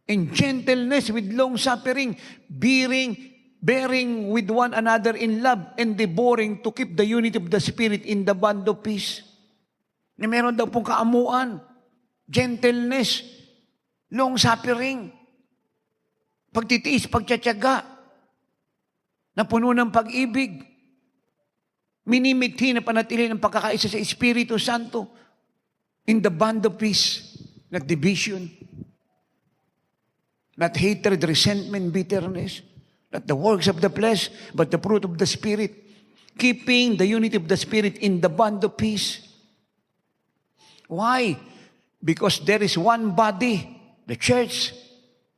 and gentleness, with long suffering, bearing with one another in love, endeavoring to keep the unity of the Spirit in the bond of peace. Na meron daw pong kaamuan, gentleness, long suffering, pagtitiis, pagtsatsaga, na puno ng pag-ibig, minimithi na panatili ng pagkakaisa sa Espiritu Santo in the bond of peace, not division, not hatred, resentment, bitterness, not the works of the flesh, but the fruit of the Spirit, keeping the unity of the Spirit in the bond of peace. Why? Because there is one body, the church.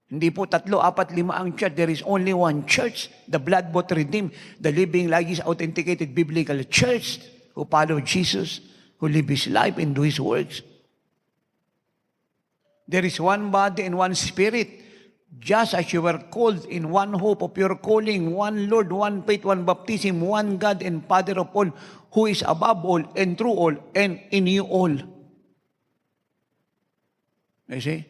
Hindi po 3, 4, 5 ang church. There is only one church. The blood-bought redeemed, the living, lagis, authenticated biblical church who follow Jesus, who live His life and do His works. There is one body and one Spirit. Just as you were called in one hope of your calling, one Lord, one faith, one baptism, one God and Father of all, who is above all and through all and in you all. You see?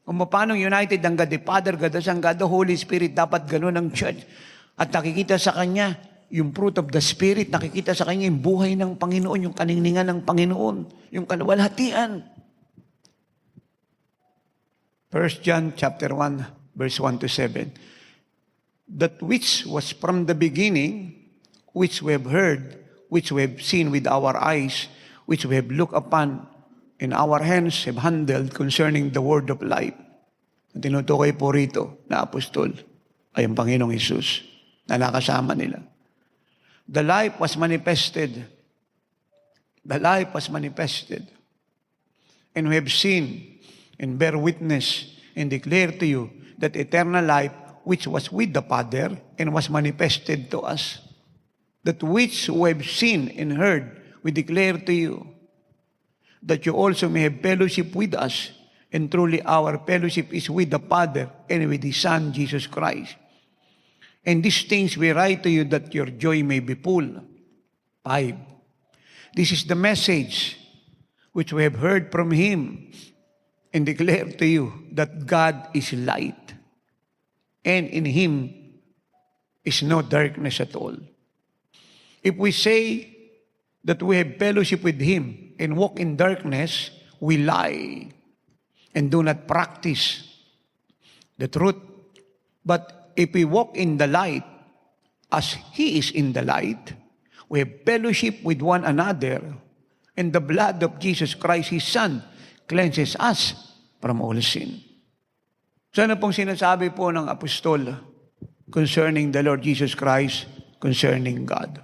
Kung paano united ang God the Father, God the Son, God the Holy Spirit, dapat ganun ang church. At nakikita sa Kanya yung fruit of the Spirit, nakikita sa Kanya yung buhay ng Panginoon, yung kaningningan ng Panginoon, yung kaluwalhatian. 1 John chapter 1, verse 1 to 7. That which was from the beginning, which we have heard, which we have seen with our eyes, which we have looked upon, in our hands have handled concerning the word of life. Ang tinutukoy po rito na apostol ay ang Panginoong Hesus na nakasama nila. The life was manifested. The life was manifested. And we have seen and bear witness and declare to you that eternal life which was with the Father and was manifested to us. That which we have seen and heard, we declare to you, that you also may have fellowship with us, and truly our fellowship is with the Father and with His Son, Jesus Christ. And these things we write to you that your joy may be full. 5. This is the message which we have heard from him and declare to you that God is light, and in him is no darkness at all. If we say that we have fellowship with him and walk in darkness, we lie and do not practice the truth. But if we walk in the light, as he is in the light, we have fellowship with one another, and the blood of Jesus Christ, his Son, cleanses us from all sin. So ano pong sinasabi po ng apostol concerning the Lord Jesus Christ, concerning God?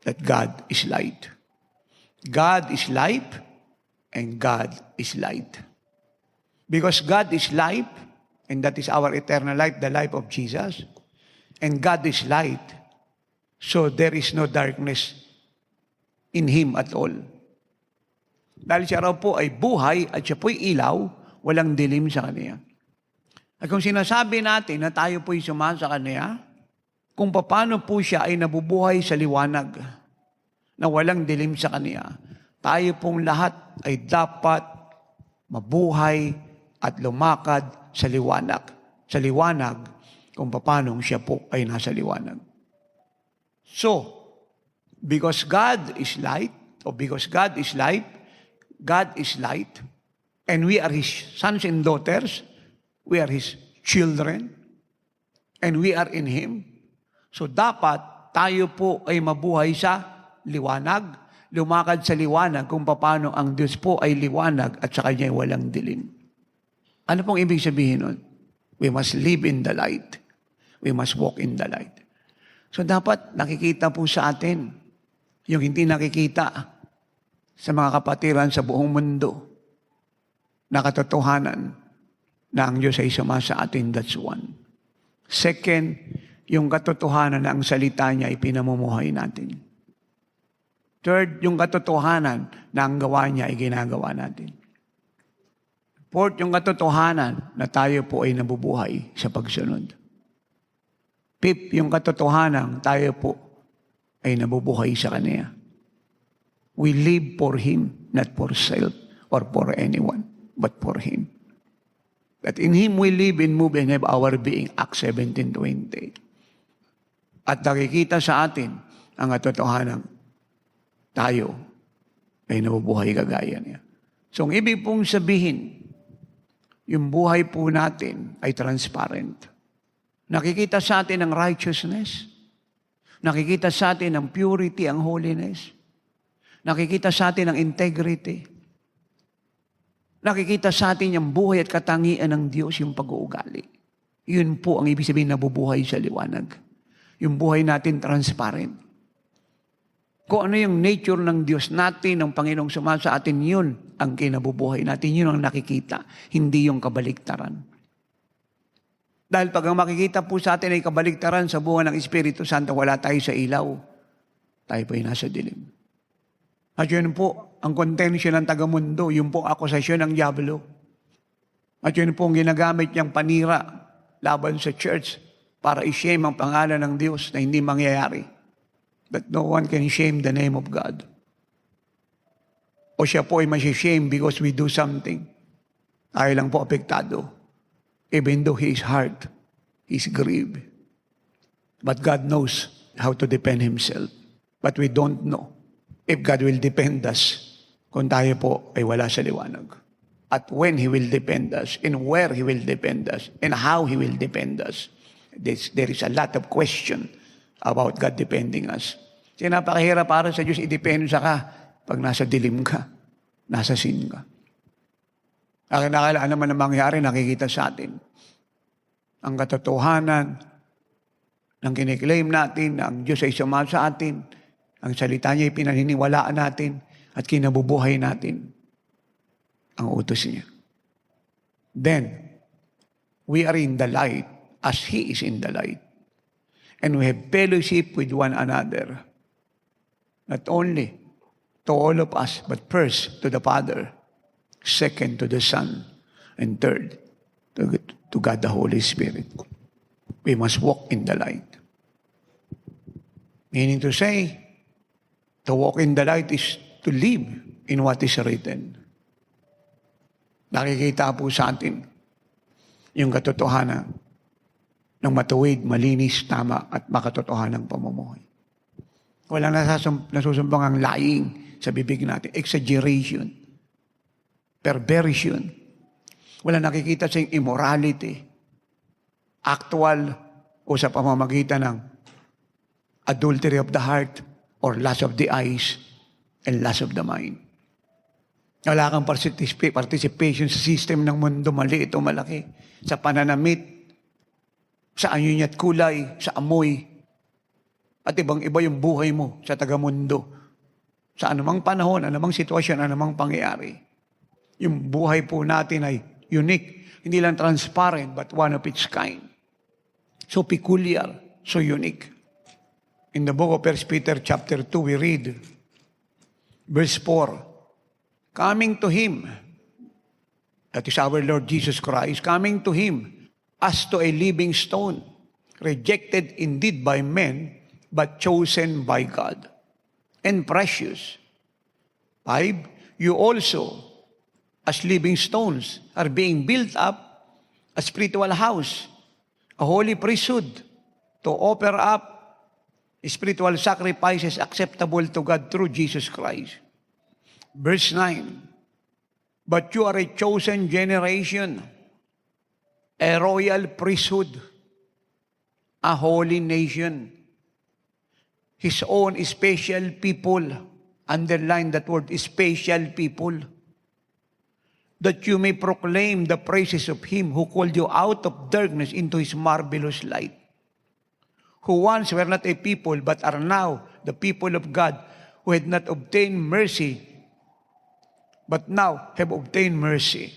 That God is light. God is light, and God is light. Because God is light, and that is our eternal life, the life of Jesus, and God is light, so there is no darkness in him at all. Dahil siya raw po ay buhay at siya po'y ilaw, walang dilim sa kanya. At kung sinasabi natin na tayo po'y sumasa kanya, kung paano po siya ay nabubuhay sa liwanag, na walang dilim sa kanya, tayo pong lahat ay dapat mabuhay at lumakad sa liwanag. Sa liwanag, kung paano siya po ay nasa liwanag. So, because God is light, or because God is light, and we are his sons and daughters, we are his children, and we are in him. So dapat tayo po ay mabuhay sa liwanag, lumakad sa liwanag kung paano ang Diyos po ay liwanag at sa kanya ay walang dilim. Ano pong ibig sabihin nun? We must live in the light. We must walk in the light. So dapat nakikita po sa atin yung hindi nakikita sa mga kapatiran sa buong mundo na katotohanan na ang Diyos ay sama sa atin. That's one. Second, yung katotohanan na ang salita niya ay pinamumuhay natin. Third, yung katotohanan na ang gawa niya ay ginagawa natin. Fourth, yung katotohanan na tayo po ay nabubuhay sa pagsunod. Fifth, yung katotohanan tayo po ay nabubuhay sa Kanya. We live for Him, not for self or for anyone, but for Him. That in Him we live and move and have our being. Acts 17:20. At nakikita sa atin ang katotohanan tayo ay nabubuhay kagaya niya. So ang ibig pong sabihin, yung buhay po natin ay transparent. Nakikita sa atin ang righteousness. Nakikita sa atin ang purity, ang holiness. Nakikita sa atin ang integrity. Nakikita sa atin yung buhay at katangian ng Diyos, yung pag-uugali. Yun po ang ibig sabihin nabubuhay sa liwanag. Yung buhay natin transparent. Kung ano yung nature ng Diyos natin, ng Panginoong sumasa sa atin, yun ang kinabubuhay natin. Yun ang nakikita, hindi yung kabaliktaran. Dahil pag ang makikita po sa atin ay kabaliktaran sa buhay ng Espiritu Santo, wala tayo sa ilaw. Tayo po ay nasa dilim. At yun po, ang kontensyon ng tagamundo, yun po akusasyon ng Diablo. At yun po ang ginagamit niyang panira laban sa church para i-shame ang pangalan ng Diyos na hindi mangyayari. But no one can shame the name of God. O siya po ay masishame because we do something. Tayo lang po apektado. Even though his heart is grieved. But God knows how to defend Himself. But we don't know if God will defend us kung tayo po ay wala sa liwanag. At when He will defend us, and where He will defend us, and how He will defend us. There is a lot of question about God defending us. Kasi napakahirap para sa Diyos i-depensa ka pag nasa dilim ka, nasa sin ka. Ang nakakailangan naman na mangyari, nakikita sa atin. Ang katotohanan ng kiniklaim natin, na ang Diyos ay sumasa sa atin, ang salita niya ay pinaniniwalaan natin, at kinabubuhay natin ang utos niya. Then, we are in the light as He is in the light. And we have fellowship with one another. Not only to all of us, but first to the Father, second to the Son, and third to God the Holy Spirit. We must walk in the light. Meaning to say, to walk in the light is to live in what is written. Nakikita po sa atin yung katotohanan ng matuwid, malinis, tama at makatotohanang pamumuhay. Walang nasusumbang ang lying sa bibig natin, exaggeration, perversion. Walang nakikita sa immorality, actual o sa pamamagitan ng adultery of the heart or lust of the eyes and lust of the mind. Wala kang participation sa system ng mundo, maliit o malaki, sa pananamit, sa anyo niya't kulay, sa amoy, at ibang-iba yung buhay mo sa tagamundo. Sa anumang panahon, anumang sitwasyon, anumang pangyayari. Yung buhay po natin ay unique, hindi lang transparent, but one of its kind. So peculiar, so unique. In the book of 1 Peter chapter 2, we read, verse 4, coming to Him, that is our Lord Jesus Christ, coming to Him as to a living stone, rejected indeed by men, but chosen by God, and precious. 5, you also, as living stones, are being built up a spiritual house, a holy priesthood, to offer up spiritual sacrifices acceptable to God through Jesus Christ. Verse 9, but you are a chosen generation, a royal priesthood, a holy nation, His own special people. Underline that word, special people. That you may proclaim the praises of Him who called you out of darkness into His marvelous light. Who once were not a people, but are now the people of God, who had not obtained mercy, but now have obtained mercy.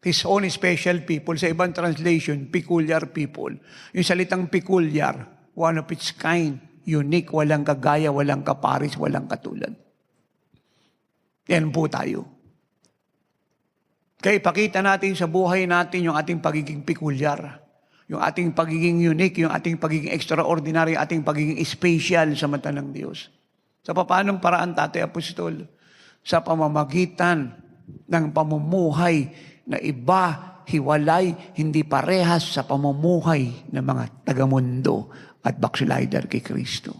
His own special people. Sa ibang translation, peculiar people. Yung salitang peculiar, one of its kind, unique, walang kagaya, walang kaparis, walang katulad. Yan po tayo. Kaya ipakita natin sa buhay natin yung ating pagiging peculiar, yung ating pagiging unique, yung ating pagiging extraordinary, yung ating pagiging special sa mata ng Diyos. Sa paanong paraan, Tatay Apostol? Sa pamamagitan ng pamumuhay na iba, hiwalay, hindi parehas sa pamumuhay ng mga tagamundo at backslider kay Kristo.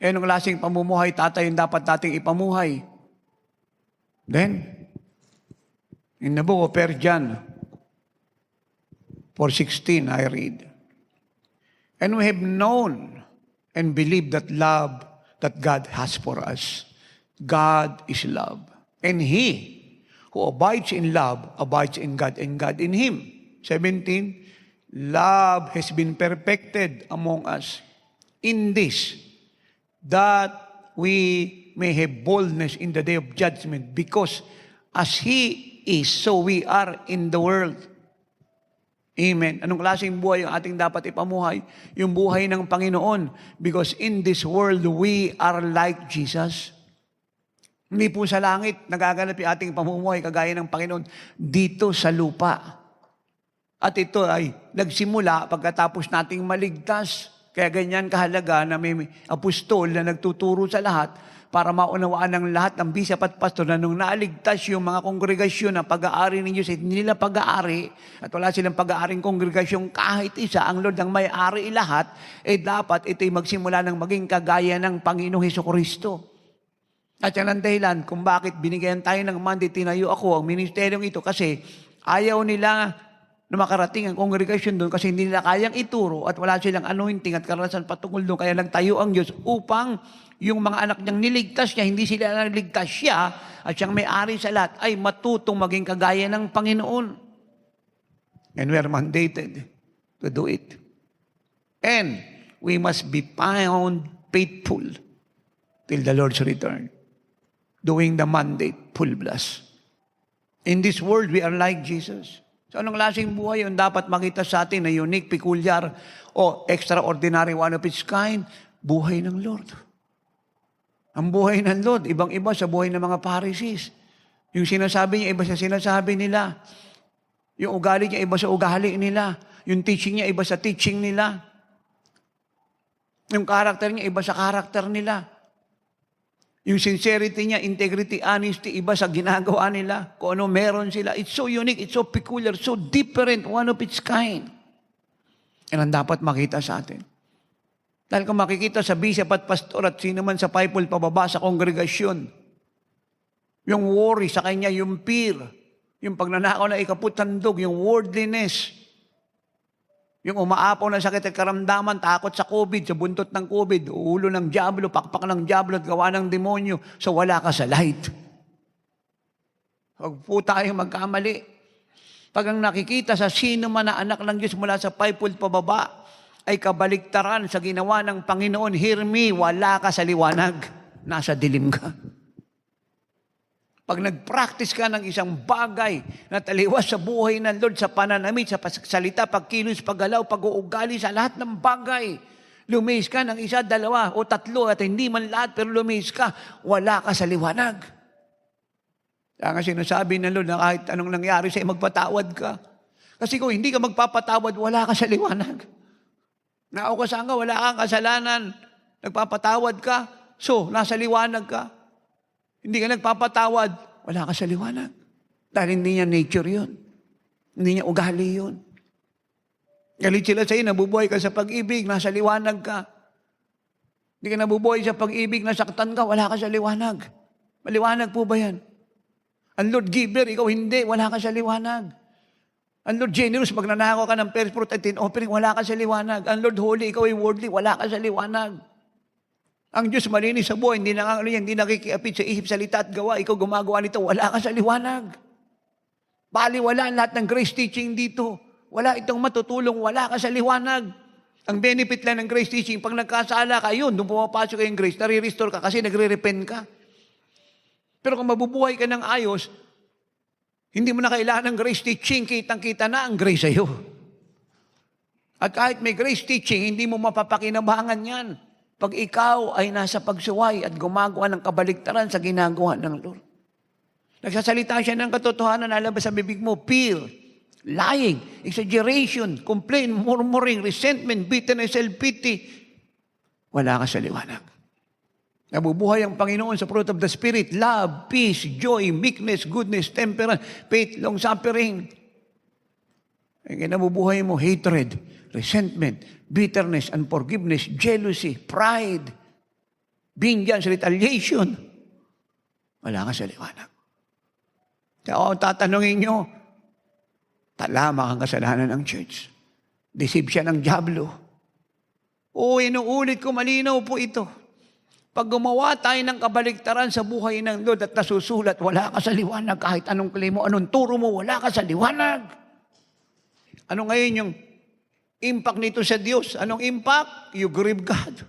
Anong klaseng pamumuhay, Tatay, yung dapat nating ipamuhay? Then, in the book of 1 John 4:16, I read, and we have known and believed that love that God has for us. God is love. And He who abides in love, abides in God, and God in Him. 17, love has been perfected among us in this, that we may have boldness in the day of judgment, because as He is, so we are in the world. Amen. Anong klaseng buhay ang ating dapat ipamuhay? Yung buhay ng Panginoon. Because in this world, we are like Jesus. Hindi po sa langit, nagaganap yung ating pamumuhay kagaya ng Panginoon dito sa lupa. At ito ay nagsimula pagkatapos nating maligtas. Kaya ganyan kahalaga na may apostol na nagtuturo sa lahat para maunawaan ng lahat ng bisap at pastor na nung naaligtas yung mga kongregasyon na pag-aari ng Diyos, hindi nila pag-aari at wala silang pag-aaring kongregasyon kahit isa, ang Lord ang may-ari lahat, dapat ito'y magsimula ng maging kagaya ng Panginoong Hesukristo. At yan ang dahilan kung bakit binigyan tayo ng mandate, tinayo ako ang ministeryong ito kasi ayaw nila na makarating ang kongregasyon doon kasi hindi nila kayang ituro at wala silang anointing at karanasan patungkol doon. Kaya nagtayo ang Diyos upang yung mga anak niyang niligtas niya, hindi sila naligtas siya at siyang may-ari sa lahat ay matutong maging kagaya ng Panginoon. And we are mandated to do it. And we must be found faithful till the Lord's return, doing the mandate full blast. In this world, we are like Jesus. So anong lasing buhay yung dapat makita sa atin na unique, peculiar, o extraordinary, one of its kind? Buhay ng Lord. Ang buhay ng Lord, ibang-iba sa buhay ng mga Pharisees. Yung sinasabi niya, iba sa sinasabi nila. Yung ugali niya, iba sa ugali nila. Yung teaching niya, iba sa teaching nila. Yung karakter niya, iba sa karakter nila. Yung sincerity niya, integrity, honesty, iba sa ginagawa nila. Kung ano meron sila. It's so unique, it's so peculiar, so different, one of its kind. Yan ang dapat makita sa atin. Dahil kung makikita sa bishop at pastor at sino man sa pipol pababa sa kongregasyon, yung worry sa kanya, yung fear, yung pagnanakaw na ikaputandog, yung worldliness, yung umaapaw na sakit at karamdaman, takot sa COVID, sa buntot ng COVID, ulo ng diablo, pakpak ng diablo at gawa ng demonyo, so wala ka sa light. Huwag po tayong magkamali. Pag ang nakikita sa sino man na anak ng Diyos mula sa 5 foot pababa, ay kabaliktaran sa ginawa ng Panginoon, hear me, wala ka sa liwanag, nasa dilim ka. Pag nag-practice ka ng isang bagay na taliwas sa buhay ng Lord, sa pananamit, sa salita, pagkilos, paggalaw, pag-uugali, sa lahat ng bagay, lumihis ka ng isa, dalawa, o tatlo, at hindi man lahat, pero lumihis ka, wala ka sa liwanag. Kaya nga sinasabi ng Lord na kahit anong nangyari sa'yo, magpatawad ka. Kasi kung hindi ka magpapatawad, wala ka sa liwanag. Naukasan ka, wala kang kasalanan, nagpapatawad ka, so nasa liwanag ka. Hindi ka nagpapatawad, wala ka sa liwanag. Dahil hindi niya nature yun. Hindi niya ugali yun. Galit sila sa'yo, nabubuhay ka sa pag-ibig, nasa liwanag ka. Hindi ka nabubuhay sa pag-ibig, nasaktan ka, wala ka sa liwanag. Maliwanag po ba yan? Ang Lord giver, ikaw hindi, wala ka sa liwanag. Ang Lord generous, magnanakaw ka ng first fruit at offering, wala ka sa liwanag. Ang Lord holy, ikaw ay worldly, wala ka sa liwanag. Ang Diyos malinis sa buhay, hindi nakikiapit sa isip, salita at gawa. Ikaw gumagawa nito, wala ka sa liwanag. Baliwala ang lahat ng grace teaching dito. Wala itong matutulong, wala ka sa liwanag. Ang benefit lang ng grace teaching, pag nagkasala ka, yun, doon pumapasok yung grace, nare-restore ka kasi nagre-repent ka. Pero kung mabubuhay ka ng ayos, hindi mo na kailangan ng grace teaching, kitang-kita na ang grace sa'yo. At kahit may grace teaching, hindi mo mapapakinabangan yan. Pag ikaw ay nasa pagsuway at gumagawa ng kabaliktaran sa ginagawa ng Lord. Nagsasalita siya ng katotohanan na lalabas sa bibig mo, fear, lying, exaggeration, complaint, murmuring, resentment, bitterness, self-pity. Wala ka sa liwanag. Nabubuhay ang Panginoon sa fruit of the Spirit, love, peace, joy, meekness, goodness, temperance, faith, long-suffering. Kaya nabubuhay mo, hatred, resentment, bitterness, unforgiveness, jealousy, pride, vengeance, retaliation. Wala ka sa liwanag. Kaya ako tatanungin nyo, talama kang kasalanan ng church. Deceive siya ng diablo. O, inuulit ko, malinaw po ito. Pag gumawa tayo ng kabaliktaran sa buhay ng Lord at nasusulat, wala ka sa liwanag kahit anong claim mo, anong turo mo, wala ka sa liwanag. Ano ngayon yung impact nito sa Diyos? Anong impact? You grieve God.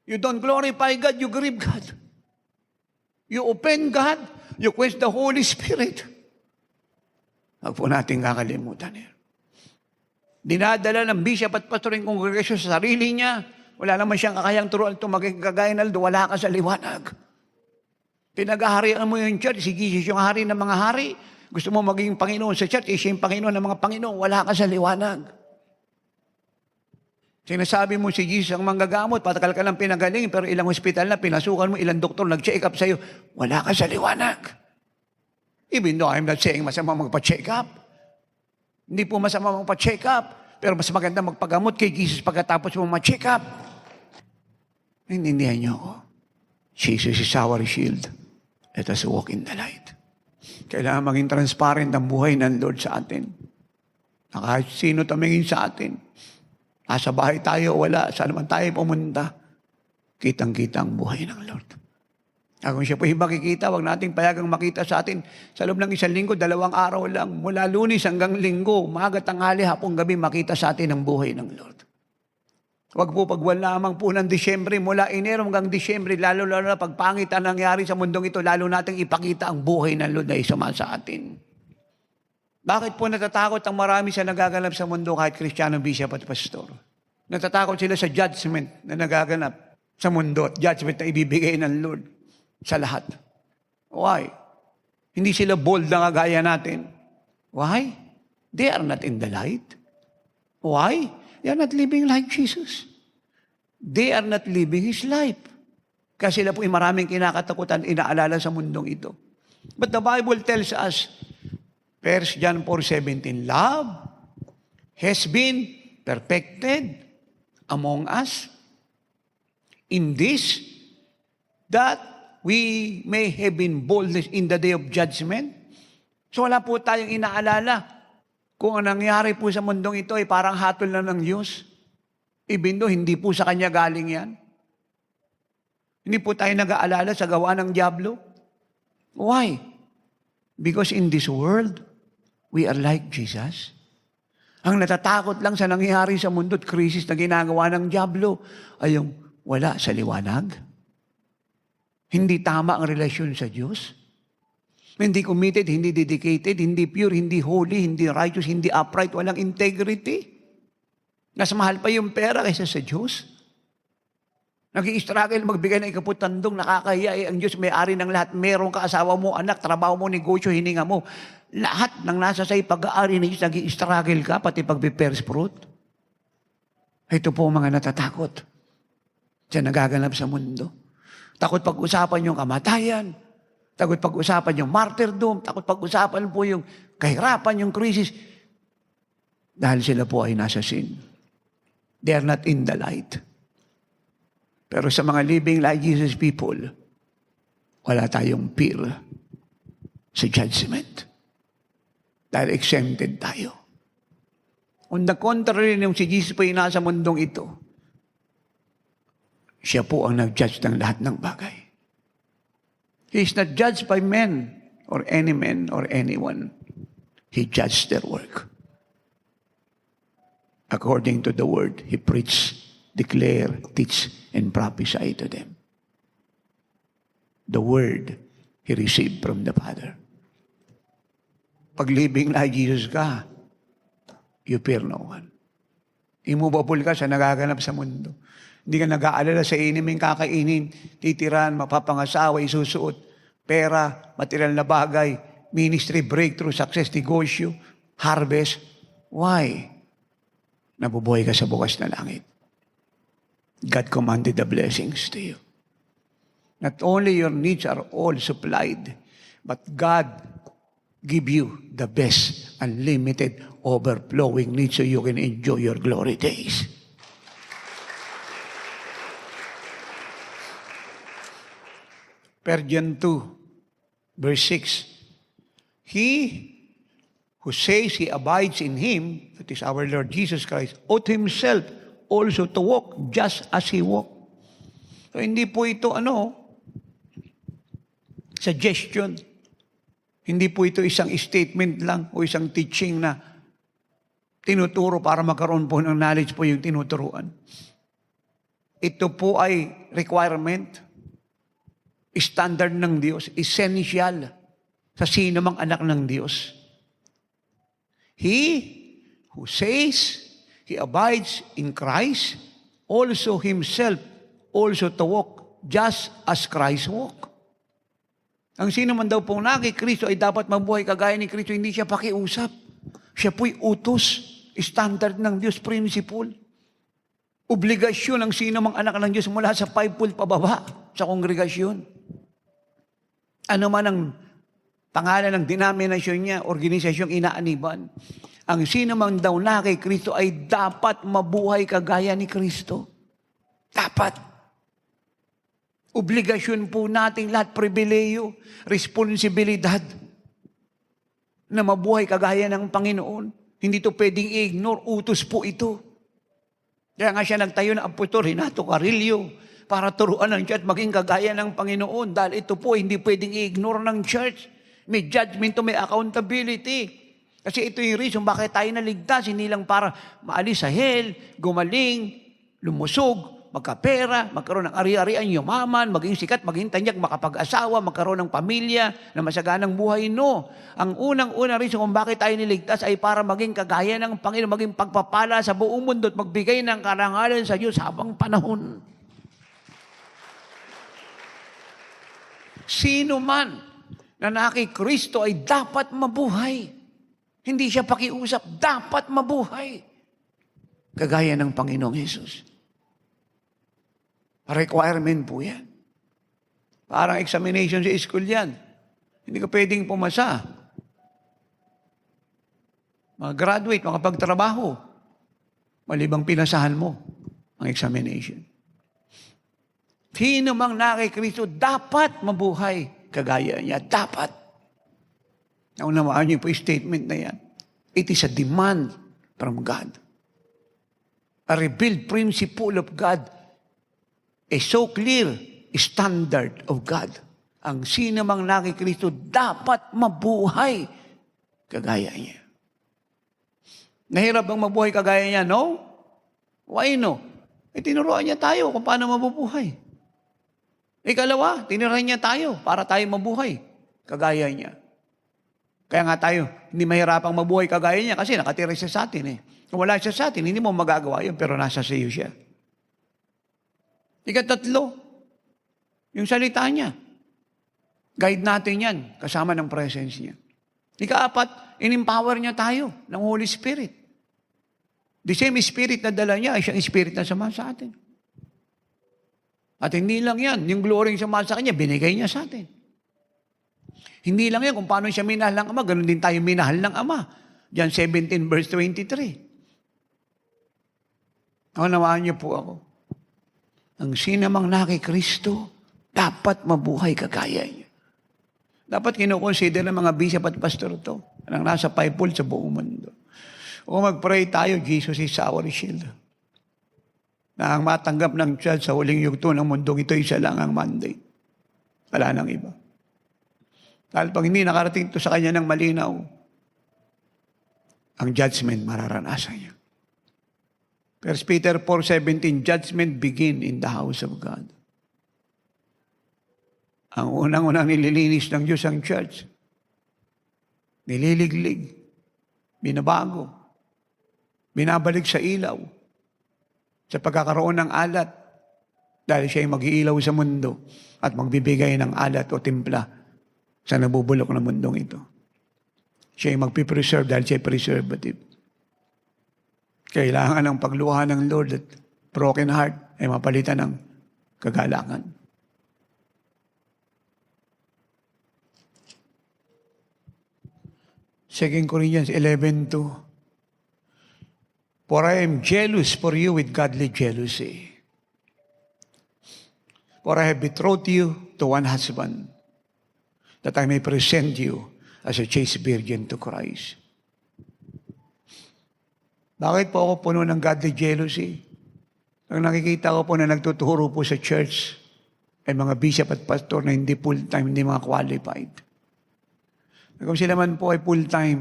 You don't glorify God, you grieve God. You offend God, you quench the Holy Spirit. Huwag po natin kakalimutan yan. Dinadala ng bishop at pastor ng kongregasyon sa sarili niya. Wala naman siyang kakayang turuan ito maging kagaya na wala ka sa liwanag. Pinag-aharian mo yung church, si Jesus yung hari ng mga hari. Gusto mo maging Panginoon sa church, siya yung Panginoon ng mga Panginoon, wala ka sa liwanag. Sinasabi mo si Jesus ang manggagamot, patakal ka lang pinagaling, pero ilang hospital na, pinasukan mo, ilang doktor nag-check up sa'yo, wala ka sa liwanag. Even though I'm not saying masama magpa-check up. Hindi po masama magpa-check up, pero mas maganda magpagamot kay Jesus pagkatapos mo ma-check up. Naintindihan niyo ako? Jesus is our shield. Let us walk in the light. Kailangan maging transparent ang buhay ng Lord sa atin. Na kahit sino tumingin sa atin, nasa bahay tayo o wala, saan naman tayo pumunta, kitang-kita ang buhay ng Lord. Kung siya po yung makikita, wag nating payagang makita sa atin. Sa loob ng 1 linggo, 2 araw lang, mula Lunes hanggang Linggo, umaga, tanghali, hapong gabi, makita sa atin ang buhay ng Lord. Wag po pagwal lamang po ng Disyembre, mula Enero hanggang Disyembre, lalo na pagpangit ang nangyari sa mundong ito, lalo nating ipakita ang buhay ng Lord na isama sa atin. Bakit po natatakot ang marami sa nagaganap sa mundo kahit Kristiyano, bishop at pastor? Natatakot sila sa judgment na nagaganap sa mundo at judgment na ibibigay ng Lord sa lahat. Why? Hindi sila bold na kagaya natin. Why? They are not in the light. Why? They are not living like Jesus. They are not living His life. Kaya sila po ay maraming kinakatakutan, inaalala sa mundong ito. But the Bible tells us, 1 John 4:17, love has been perfected among us in this, that we may have been boldness in the day of judgment. So wala po tayong inaalala kung ang nangyari po sa mundong ito ay parang hatol na ng Diyos. Even though hindi po sa Kanya galing yan. Hindi po tayo nag-aalala sa gawa ng dyablo. Why? Because in this world, we are like Jesus. Ang natatakot lang sa nangyayari sa mundo at krisis na ginagawa ng dyablo ay yung wala sa liwanag. Hindi tama ang relasyon sa Diyos. Hindi committed, hindi dedicated, hindi pure, hindi holy, hindi righteous, hindi upright, walang integrity. Mas mahal pa yung pera kaysa sa Diyos. Nag-i-struggle magbigay ng ikaputandong, nakakahiya. Ang Diyos may-ari ng lahat. Meron ka, asawa mo, anak, trabaho mo, negosyo, hininga mo. Lahat ng nasa sa'yo pag-aari ng Diyos, nag-i-struggle ka, pati pag-first fruit. Ito po mga natatakot sa nagaganap sa mundo. Takot pag-usapan yung kamatayan. Takot pag-usapan yung martyrdom. Takot pag-usapan po yung kahirapan, yung krisis. Dahil sila po ay nasa sin. They are not in the light. Pero sa mga living like Jesus people, wala tayong fear sa judgment. Dahil exempted tayo. On the contrary, nung si Jesus po ay nasa mundong ito, siya po ang nag-judge ng lahat ng bagay. He is not judged by men or any man or anyone. He judged their work. According to the word, He preached, declare, teach, and prophesy to them. The word He received from the Father. Pag living like Jesus ka, you fear no one. Immovable ka sa nagaganap sa mundo. Hindi ka nag-aalala sa iniming kakainin, titiran, mapapangasawa, isusuot, pera, material na bagay, ministry, breakthrough, success, negosyo, harvest. Why? Nabubuhay ka sa bukas na langit. God commanded the blessings to you. Not only your needs are all supplied, but God give you the best, unlimited, overflowing needs so you can enjoy your glory days. John 2, verse 6. He who says he abides in Him, that is our Lord Jesus Christ, ought himself also to walk just as He walked. So, hindi po ito suggestion. Hindi po ito isang statement lang o isang teaching na tinuturo para magkaroon po ng knowledge po yung tinuturuan. Ito po ay requirement, standard ng Diyos, essential sa sino mang anak ng Diyos. He who says he abides in Christ, also himself also to walk just as Christ walked. Ang sino man daw pong Kristo ay dapat mabuhay kagaya ni Kristo, hindi siya pakiusap. Siya po'y utos, standard ng Diyos, principle. Obligasyon ng sino mang anak ng Diyos mula sa 5-fold pababa sa kongregasyon. Ano man ang pangalan ng denominasyon niya, organisasyong inaaniban, ang sino man daw kay Kristo ay dapat mabuhay kagaya ni Kristo. Dapat. Obligasyon po nating lahat, pribileyo, responsibilidad na mabuhay kagaya ng Panginoon. Hindi to pwedeng i-ignore, utos po ito. Kaya nga siya nagtayo ng Apostol Renato Carrillo para turuan ng church maging kagaya ng Panginoon. Dahil ito po hindi pwedeng i-ignore ng church. May judgment to, may accountability. Kasi ito yung reason bakit tayo naligtas, hindi lang para maalis sa hell, gumaling, lumusog, magkapera, magkaroon ng ari-arian, yumaman, maging sikat, maging tanyag, makapag-asawa, magkaroon ng pamilya, na masaganang buhay. No. Ang unang-unang reason kung bakit tayo niligtas ay para maging kagaya ng Panginoon, maging pagpapala sa buong mundo at magbigay ng karangalan sa Diyos habang panahon. Sino man na Kristo ay dapat mabuhay. Hindi siya pakiusap, dapat mabuhay. Kagaya ng Panginoong Jesus. Requirement po yan. Parang examination sa school yan. Hindi ka pwedeng pumasa. Mag-graduate, makapagtrabaho. Malibang pinasahan mo ang examination. Sino mang nakikristo, dapat mabuhay kagaya niya. Dapat. Naunawaan niyo po yung statement na yan. It is a demand from God. A revealed principle of God. A so clear standard of God. Ang sino mang nakikristo, dapat mabuhay kagaya niya. Nahirap bang mabuhay kagaya niya? No? Why no? Tinuruan niya tayo kung paano mabubuhay. Ikalawa, tinuruan niya tayo para tayo mabuhay kagaya niya. Kaya nga tayo, hindi mahirapang mabuhay kagaya niya kasi nakatira siya sa atin eh. Kung wala siya sa atin, hindi mo magagawa yun, pero nasa sa iyo siya. Ikatatlo, yung salita niya. Guide natin yan, kasama ng presence niya. Ikaapat, in-empower niya tayo ng Holy Spirit. The same Spirit na dala niya ay siyang Spirit na sama sa atin. At hindi lang yan, yung glory yung sama sa kanya, binigay niya sa atin. Hindi lang yan, kung paano siya minahal ng Ama, ganun din tayo minahal ng Ama. John 17 verse 23. Nawaan niyo po ako. Ang sinamang nakikristo, dapat mabuhay kagaya niya. Dapat kinukonsider ng mga bishop at pastor to, ang nasa fivefold sa buong mundo. O mag-pray tayo, Jesus is our shield. Na ang matanggap ng church sa huling yugto ng mundong ito, isa lang ang mandate. Wala nang iba. Dahil pag hindi nakarating ito sa kanya ng malinaw, ang judgment mararanasan niya. 1 Peter 4:17, judgment begin in the house of God. Ang unang-unang nililinis ng Diyos ang church. Nililiglig, binabago, binabalik sa ilaw, sa pagkakaroon ng alat, dahil siya ay mag-iilaw sa mundo at magbibigay ng alat o timpla sa nabubulok na mundong ito. Siya ay magpipreserve dahil siya ay preservative. Kailangan ng pagluha ng Lord at broken heart ay mapalitan ng kagalakan. Second Corinthians 11:2. For I am jealous for you with godly jealousy. For I have betrothed you to one husband, that I may present you as a chaste virgin to Christ. Bakit po ako puno ng godly jealousy? Ang nakikita ko po na nagtuturo po sa church ay mga bishop at pastor na hindi full-time, hindi mga qualified. Kung sila man po ay full-time,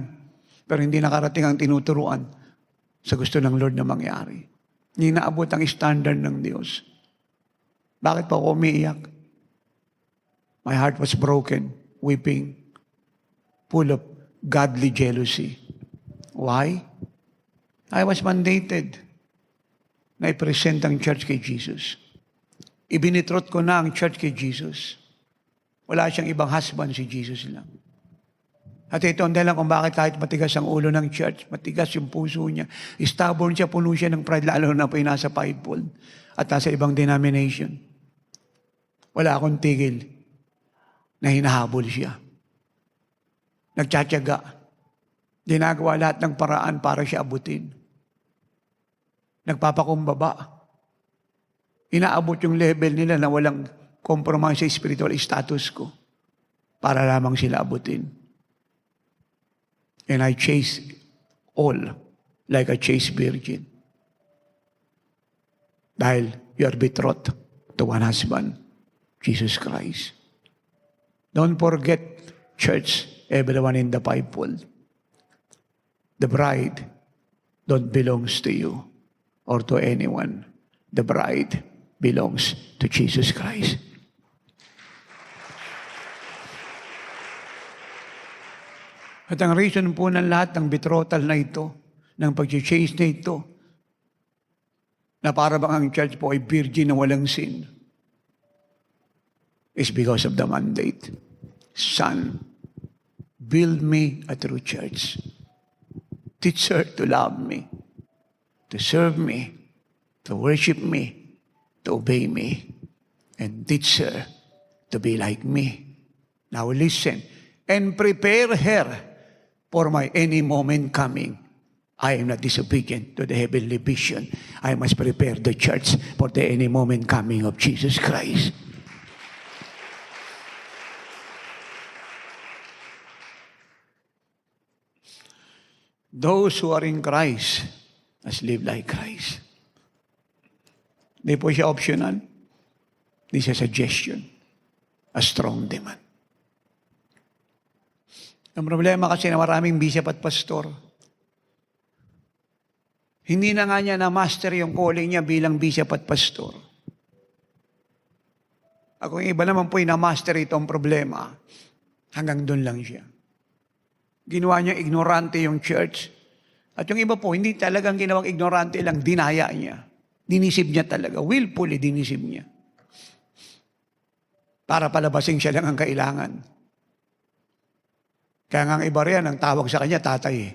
pero hindi nakarating ang tinuturuan sa gusto ng Lord na mangyari. Hindi naabot ang standard ng Diyos. Bakit po ako umiiyak? My heart was broken, weeping, full of godly jealousy. Why? I was mandated na i-present ang church kay Jesus. Ibinitrot ko na ang church kay Jesus. Wala siyang ibang husband, si Jesus lang. At ito ang dahilan kung bakit kahit matigas ang ulo ng church, matigas yung puso niya, stubborn siya, puno siya ng pride, lalo na po yung nasa fivefold at nasa ibang denomination. Wala akong tigil na hinahabol siya. Nagtsatsaga. Ginagawa lahat ng paraan para siya abutin. Nagpapakumbaba. Inaabot yung level nila na walang compromise sa spiritual status ko para lamang sila abutin. And I chase all like a chaste virgin. Dahil you are betrothed to one husband, Jesus Christ. Don't forget, church, everyone in the fivefold. The bride don't belongs to you or to anyone. The bride belongs to Jesus Christ. At ang reason po ng lahat ng betrothal na ito, ng pag-chase na ito, na para bang ang church po ay virgin na walang sin, is because of the mandate. Son, build me a true church. Teach her to love me, to serve me, to worship me, to obey me, and teach her to be like me. Now listen, and prepare her for my any moment coming. I am not disobedient to the heavenly vision. I must prepare the church for the any moment coming of Jesus Christ. Those who are in Christ must live like Christ. Hindi po siya optional. This is a suggestion. A strong demand. Ang problema kasi na maraming bishop at pastor, hindi na nga niya na-master yung calling niya bilang bishop at pastor. Ako yung iba naman po yung na-master itong problema, hanggang doon lang siya. Ginawa niya ignorante yung church. At yung iba po, hindi talagang ginawang ignorante lang, dinaya niya. Dinisib niya talaga. Willfully dinisib niya. Para palabasin siya lang ang kailangan. Kaya nga ang iba riyan, ang tawag sa kanya, tatay eh.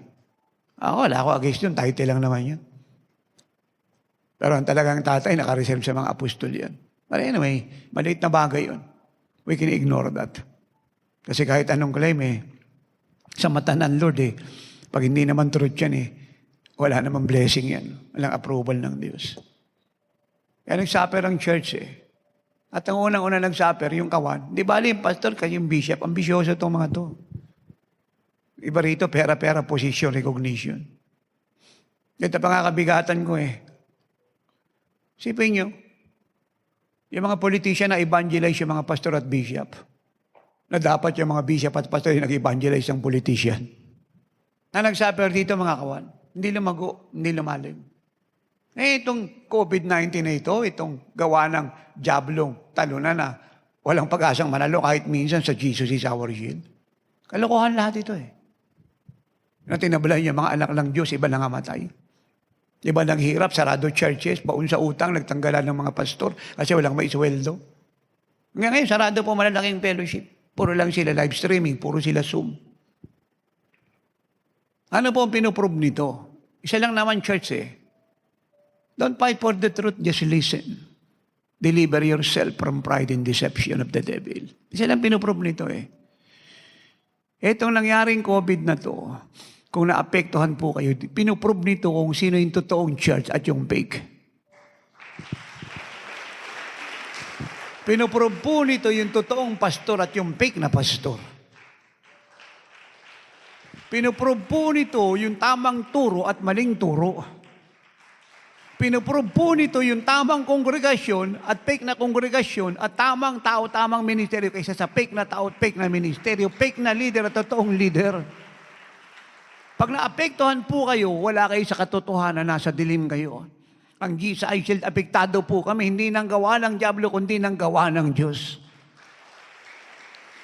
Wala ako against yun, title lang naman yun. Pero ang talagang tatay, nakareserve sa mga apostol yan. But anyway, maliit na bagay yun. We can ignore that. Kasi kahit anong claim sa mata ng Lord pag hindi naman truth yan wala namang blessing yan. Walang approval ng Diyos. Kaya nagsuffer ang church At ang unang-una nagsuffer, yung kawan. Di bali yung pastor, kasi yung bishop, ambisyoso itong mga to. Iba rito, pera-pera, position, recognition. Ito pa nga kabigatan ko Sipin nyo, yung mga politician na evangelize yung mga pastor at bishop, na dapat yung mga bishop at pastor yung nag-evangelize ng politician. Na nagsuffer dito mga kawan, hindi lumago, hindi lumalim. Itong COVID-19 na ito, itong gawa ng diablong talunan na walang pag-asang manalo kahit minsan sa Jesus is our shield. Kalokohan lahat ito Na tinablan yung mga anak ng Diyos, iba nangamatay. Iba nang hirap, sarado churches, baon sa utang, nagtanggalan ng mga pastor kasi walang maisweldo. Ngayon, sarado po malalaking fellowship. Puro lang sila live streaming, puro sila Zoom. Ano po ang pinuprove nito? Isa lang naman church Don't fight for the truth, just listen. Deliver yourself from pride and deception of the devil. Isa lang pinuprove nito Itong nangyaring COVID na to, kung naapektuhan po kayo, pinuprove nito kung sino yung totoong church at yung fake. Pinuprove po nito yung totoong pastor at yung fake na pastor. Pinuprove po nito yung tamang turo at maling turo. Pinuprove po nito yung tamang kongregasyon at fake na kongregasyon at tamang tao, tamang ministeryo kaysa sa fake na tao at fake na ministeryo, fake na leader at totoong leader. Pag naapektuhan po kayo, wala kayo sa katotohanan, nasa dilim kayo. Ang GSI Shield, apektado po kami, hindi nang gawa ng diablo, kundi nang gawa ng Diyos.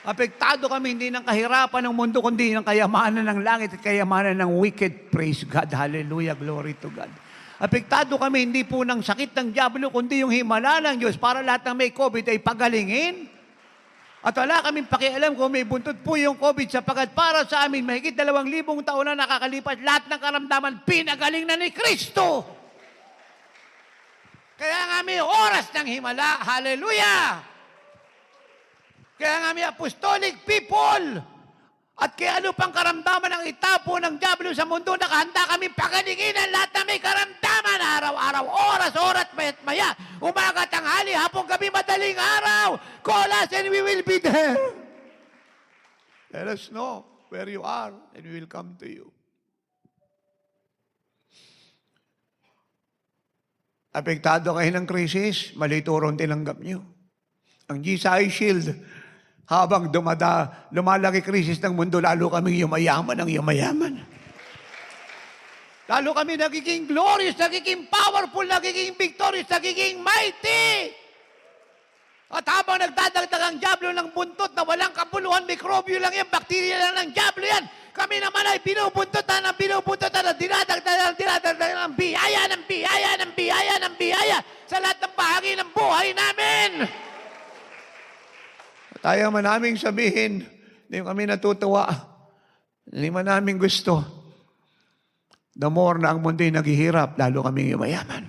Apektado kami, hindi ng kahirapan ng mundo, kundi ng kayamanan ng langit at kayamanan ng wicked. Praise God, hallelujah, glory to God. Apektado kami, hindi po ng sakit ng diablo, kundi yung himala ng Diyos para lahat ng may COVID ay pagalingin. At wala kaming pakialam kung may buntot po yung COVID sapagkat para sa amin, mahigit 2,000 taon na nakakalipas, lahat ng karamdaman, pinagaling na ni Kristo. Kaya nga may oras ng himala. Hallelujah! Kaya nga may apostolic people. At kaya ano pang karamdaman ang itapo ng diablo sa mundo, nakahanda kami pagalingin ang lahat na may karamdaman. Araw-araw, oras, mayat maya. Umaga, tanghali, hapong gabi, madaling araw. Call us and we will be there. Let us know where you are and we will come to you. Apektado kayo ng krisis, mali turong tinanggap nyo. Ang GSI Shield, habang lumalaki krisis ng mundo, lalo kami yumayaman ng yumayaman. Lalo kami nagiging glorious, nagiging powerful, nagiging victorious, nagiging mighty. At habang nagdadagdag ang diablo ng buntot na walang kapuluhan, mikrobyo lang yan, bakterya lang ng diablo yan, kami naman ay binubuntotan na dinadagdagan ng biyaya sa lahat ng bahagi ng buhay namin. Tayo man naming sabihin, hindi kami natutuwa, hindi man namin gusto. The more na ang mundo'y naghihirap, lalo kaming yumayaman.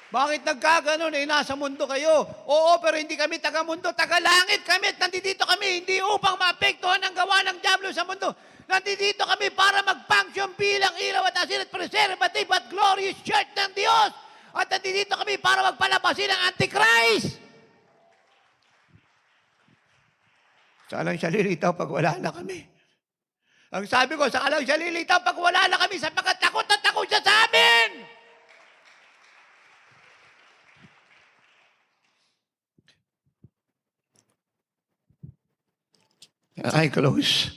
Bakit nagkaganon? Nasa mundo kayo. Oo, pero hindi kami taga-mundo, taga-langit kami at nandito kami hindi upang maapektuhan ang gawa ng dyablo sa mundo. Nandito kami para mag-function bilang ilaw at asin at preservative at glorious church ng Diyos. At nandito kami para magpalabasin ang Antichrist. Saan siya lilitaw pag wala na kami? Ang sabi ko, saan lang siya lilitaw pag wala na kami sapagkat takot na takot siya sa amin. I close.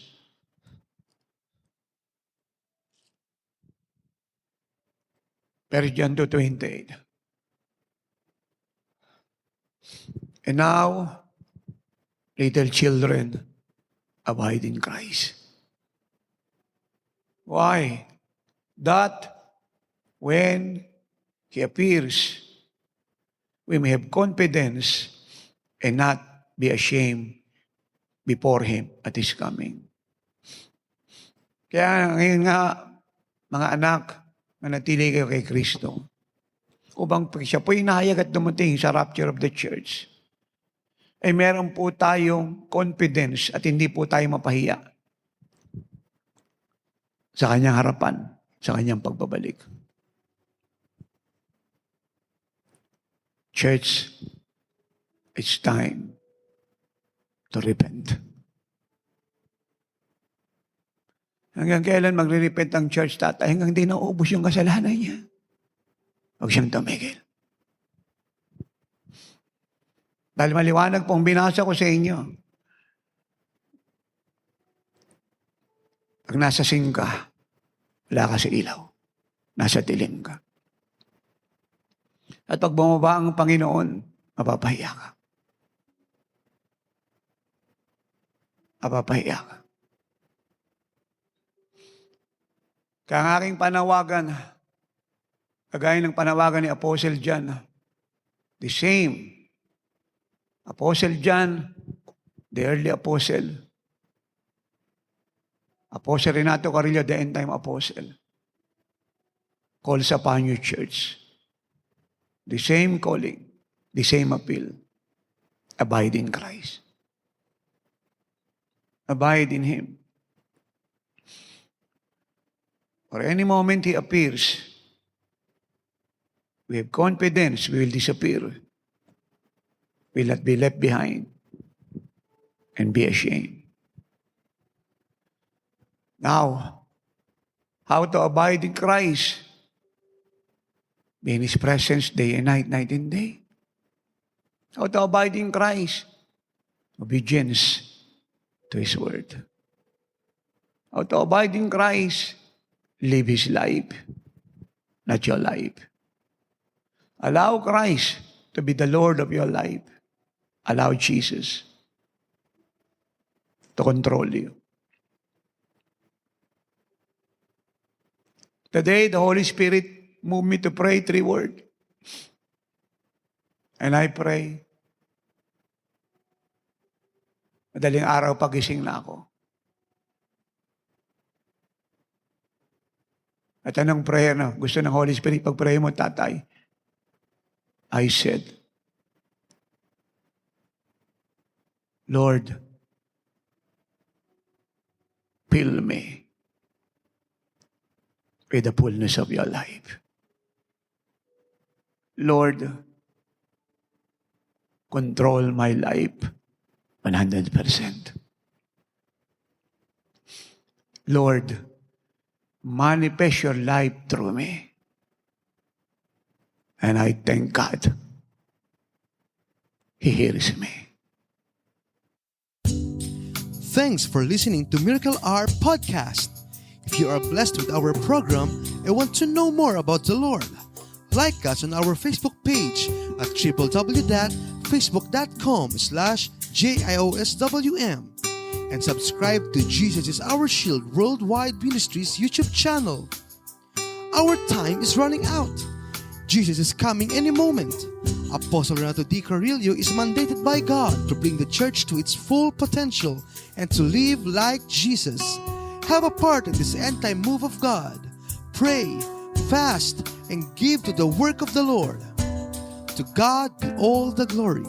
John 2:28. And now, little children, abide in Christ. Why? That when He appears, we may have confidence and not be ashamed before Him at His coming. Kaya ngayon nga, mga anak, manatili kayo kay Kristo. Upang pag siya po'y nahayag at dumating sa rapture of the church, ay meron po tayong confidence at hindi po tayo mapahiya sa kanyang harapan, sa kanyang pagbabalik. Church, it's time to repent. Hanggang kailan magre-repent ang church, tatay? Hanggang di naubos yung kasalanan niya. Huwag siyang tumigil. Dahil maliwanag pong binasa ko sa inyo. Pag nasa sing ka, wala ka sa ilaw. Nasa dilim ka. At pag bumaba ang Panginoon, mapapahiya ka. Mapapahiya ka. Kaya ang aking panawagan, kagaya ng panawagan ni Apostle John, the same. Apostle John, the early apostle. Apostle Renato Carrillo, the end-time apostle, calls upon your church. The same calling, the same appeal. Abide in Christ. Abide in Him. For any moment He appears, we have confidence we will disappear. We will not be left behind and be ashamed. Now, how to abide in Christ? Be in His presence day and night, night and day. How to abide in Christ? Obedience to His word. How to abide in Christ? Live His life, not your life. Allow Christ to be the Lord of your life. Allow Jesus to control you. Today, the Holy Spirit moved me to pray 3 words. And I pray. Madaling araw pagising na ako. At anong prayer na gusto ng Holy Spirit pag-pray mo, tatay? I said, Lord, fill me with the fullness of your life. Lord, control my life 100%. Lord, manifest your life through me. And I thank God. He hears me. Thanks for listening to Miracle Hour Podcast. If you are blessed with our program and want to know more about the Lord, like us on our Facebook page at www.facebook.com/JIOSWM and subscribe to Jesus is Our Shield Worldwide Ministries YouTube channel. Our time is running out. Jesus is coming any moment. Apostle Renato D. Carrillo is mandated by God to bring the church to its full potential and to live like Jesus. Have a part in this end-time move of God. Pray, fast, and give to the work of the Lord. To God be all the glory.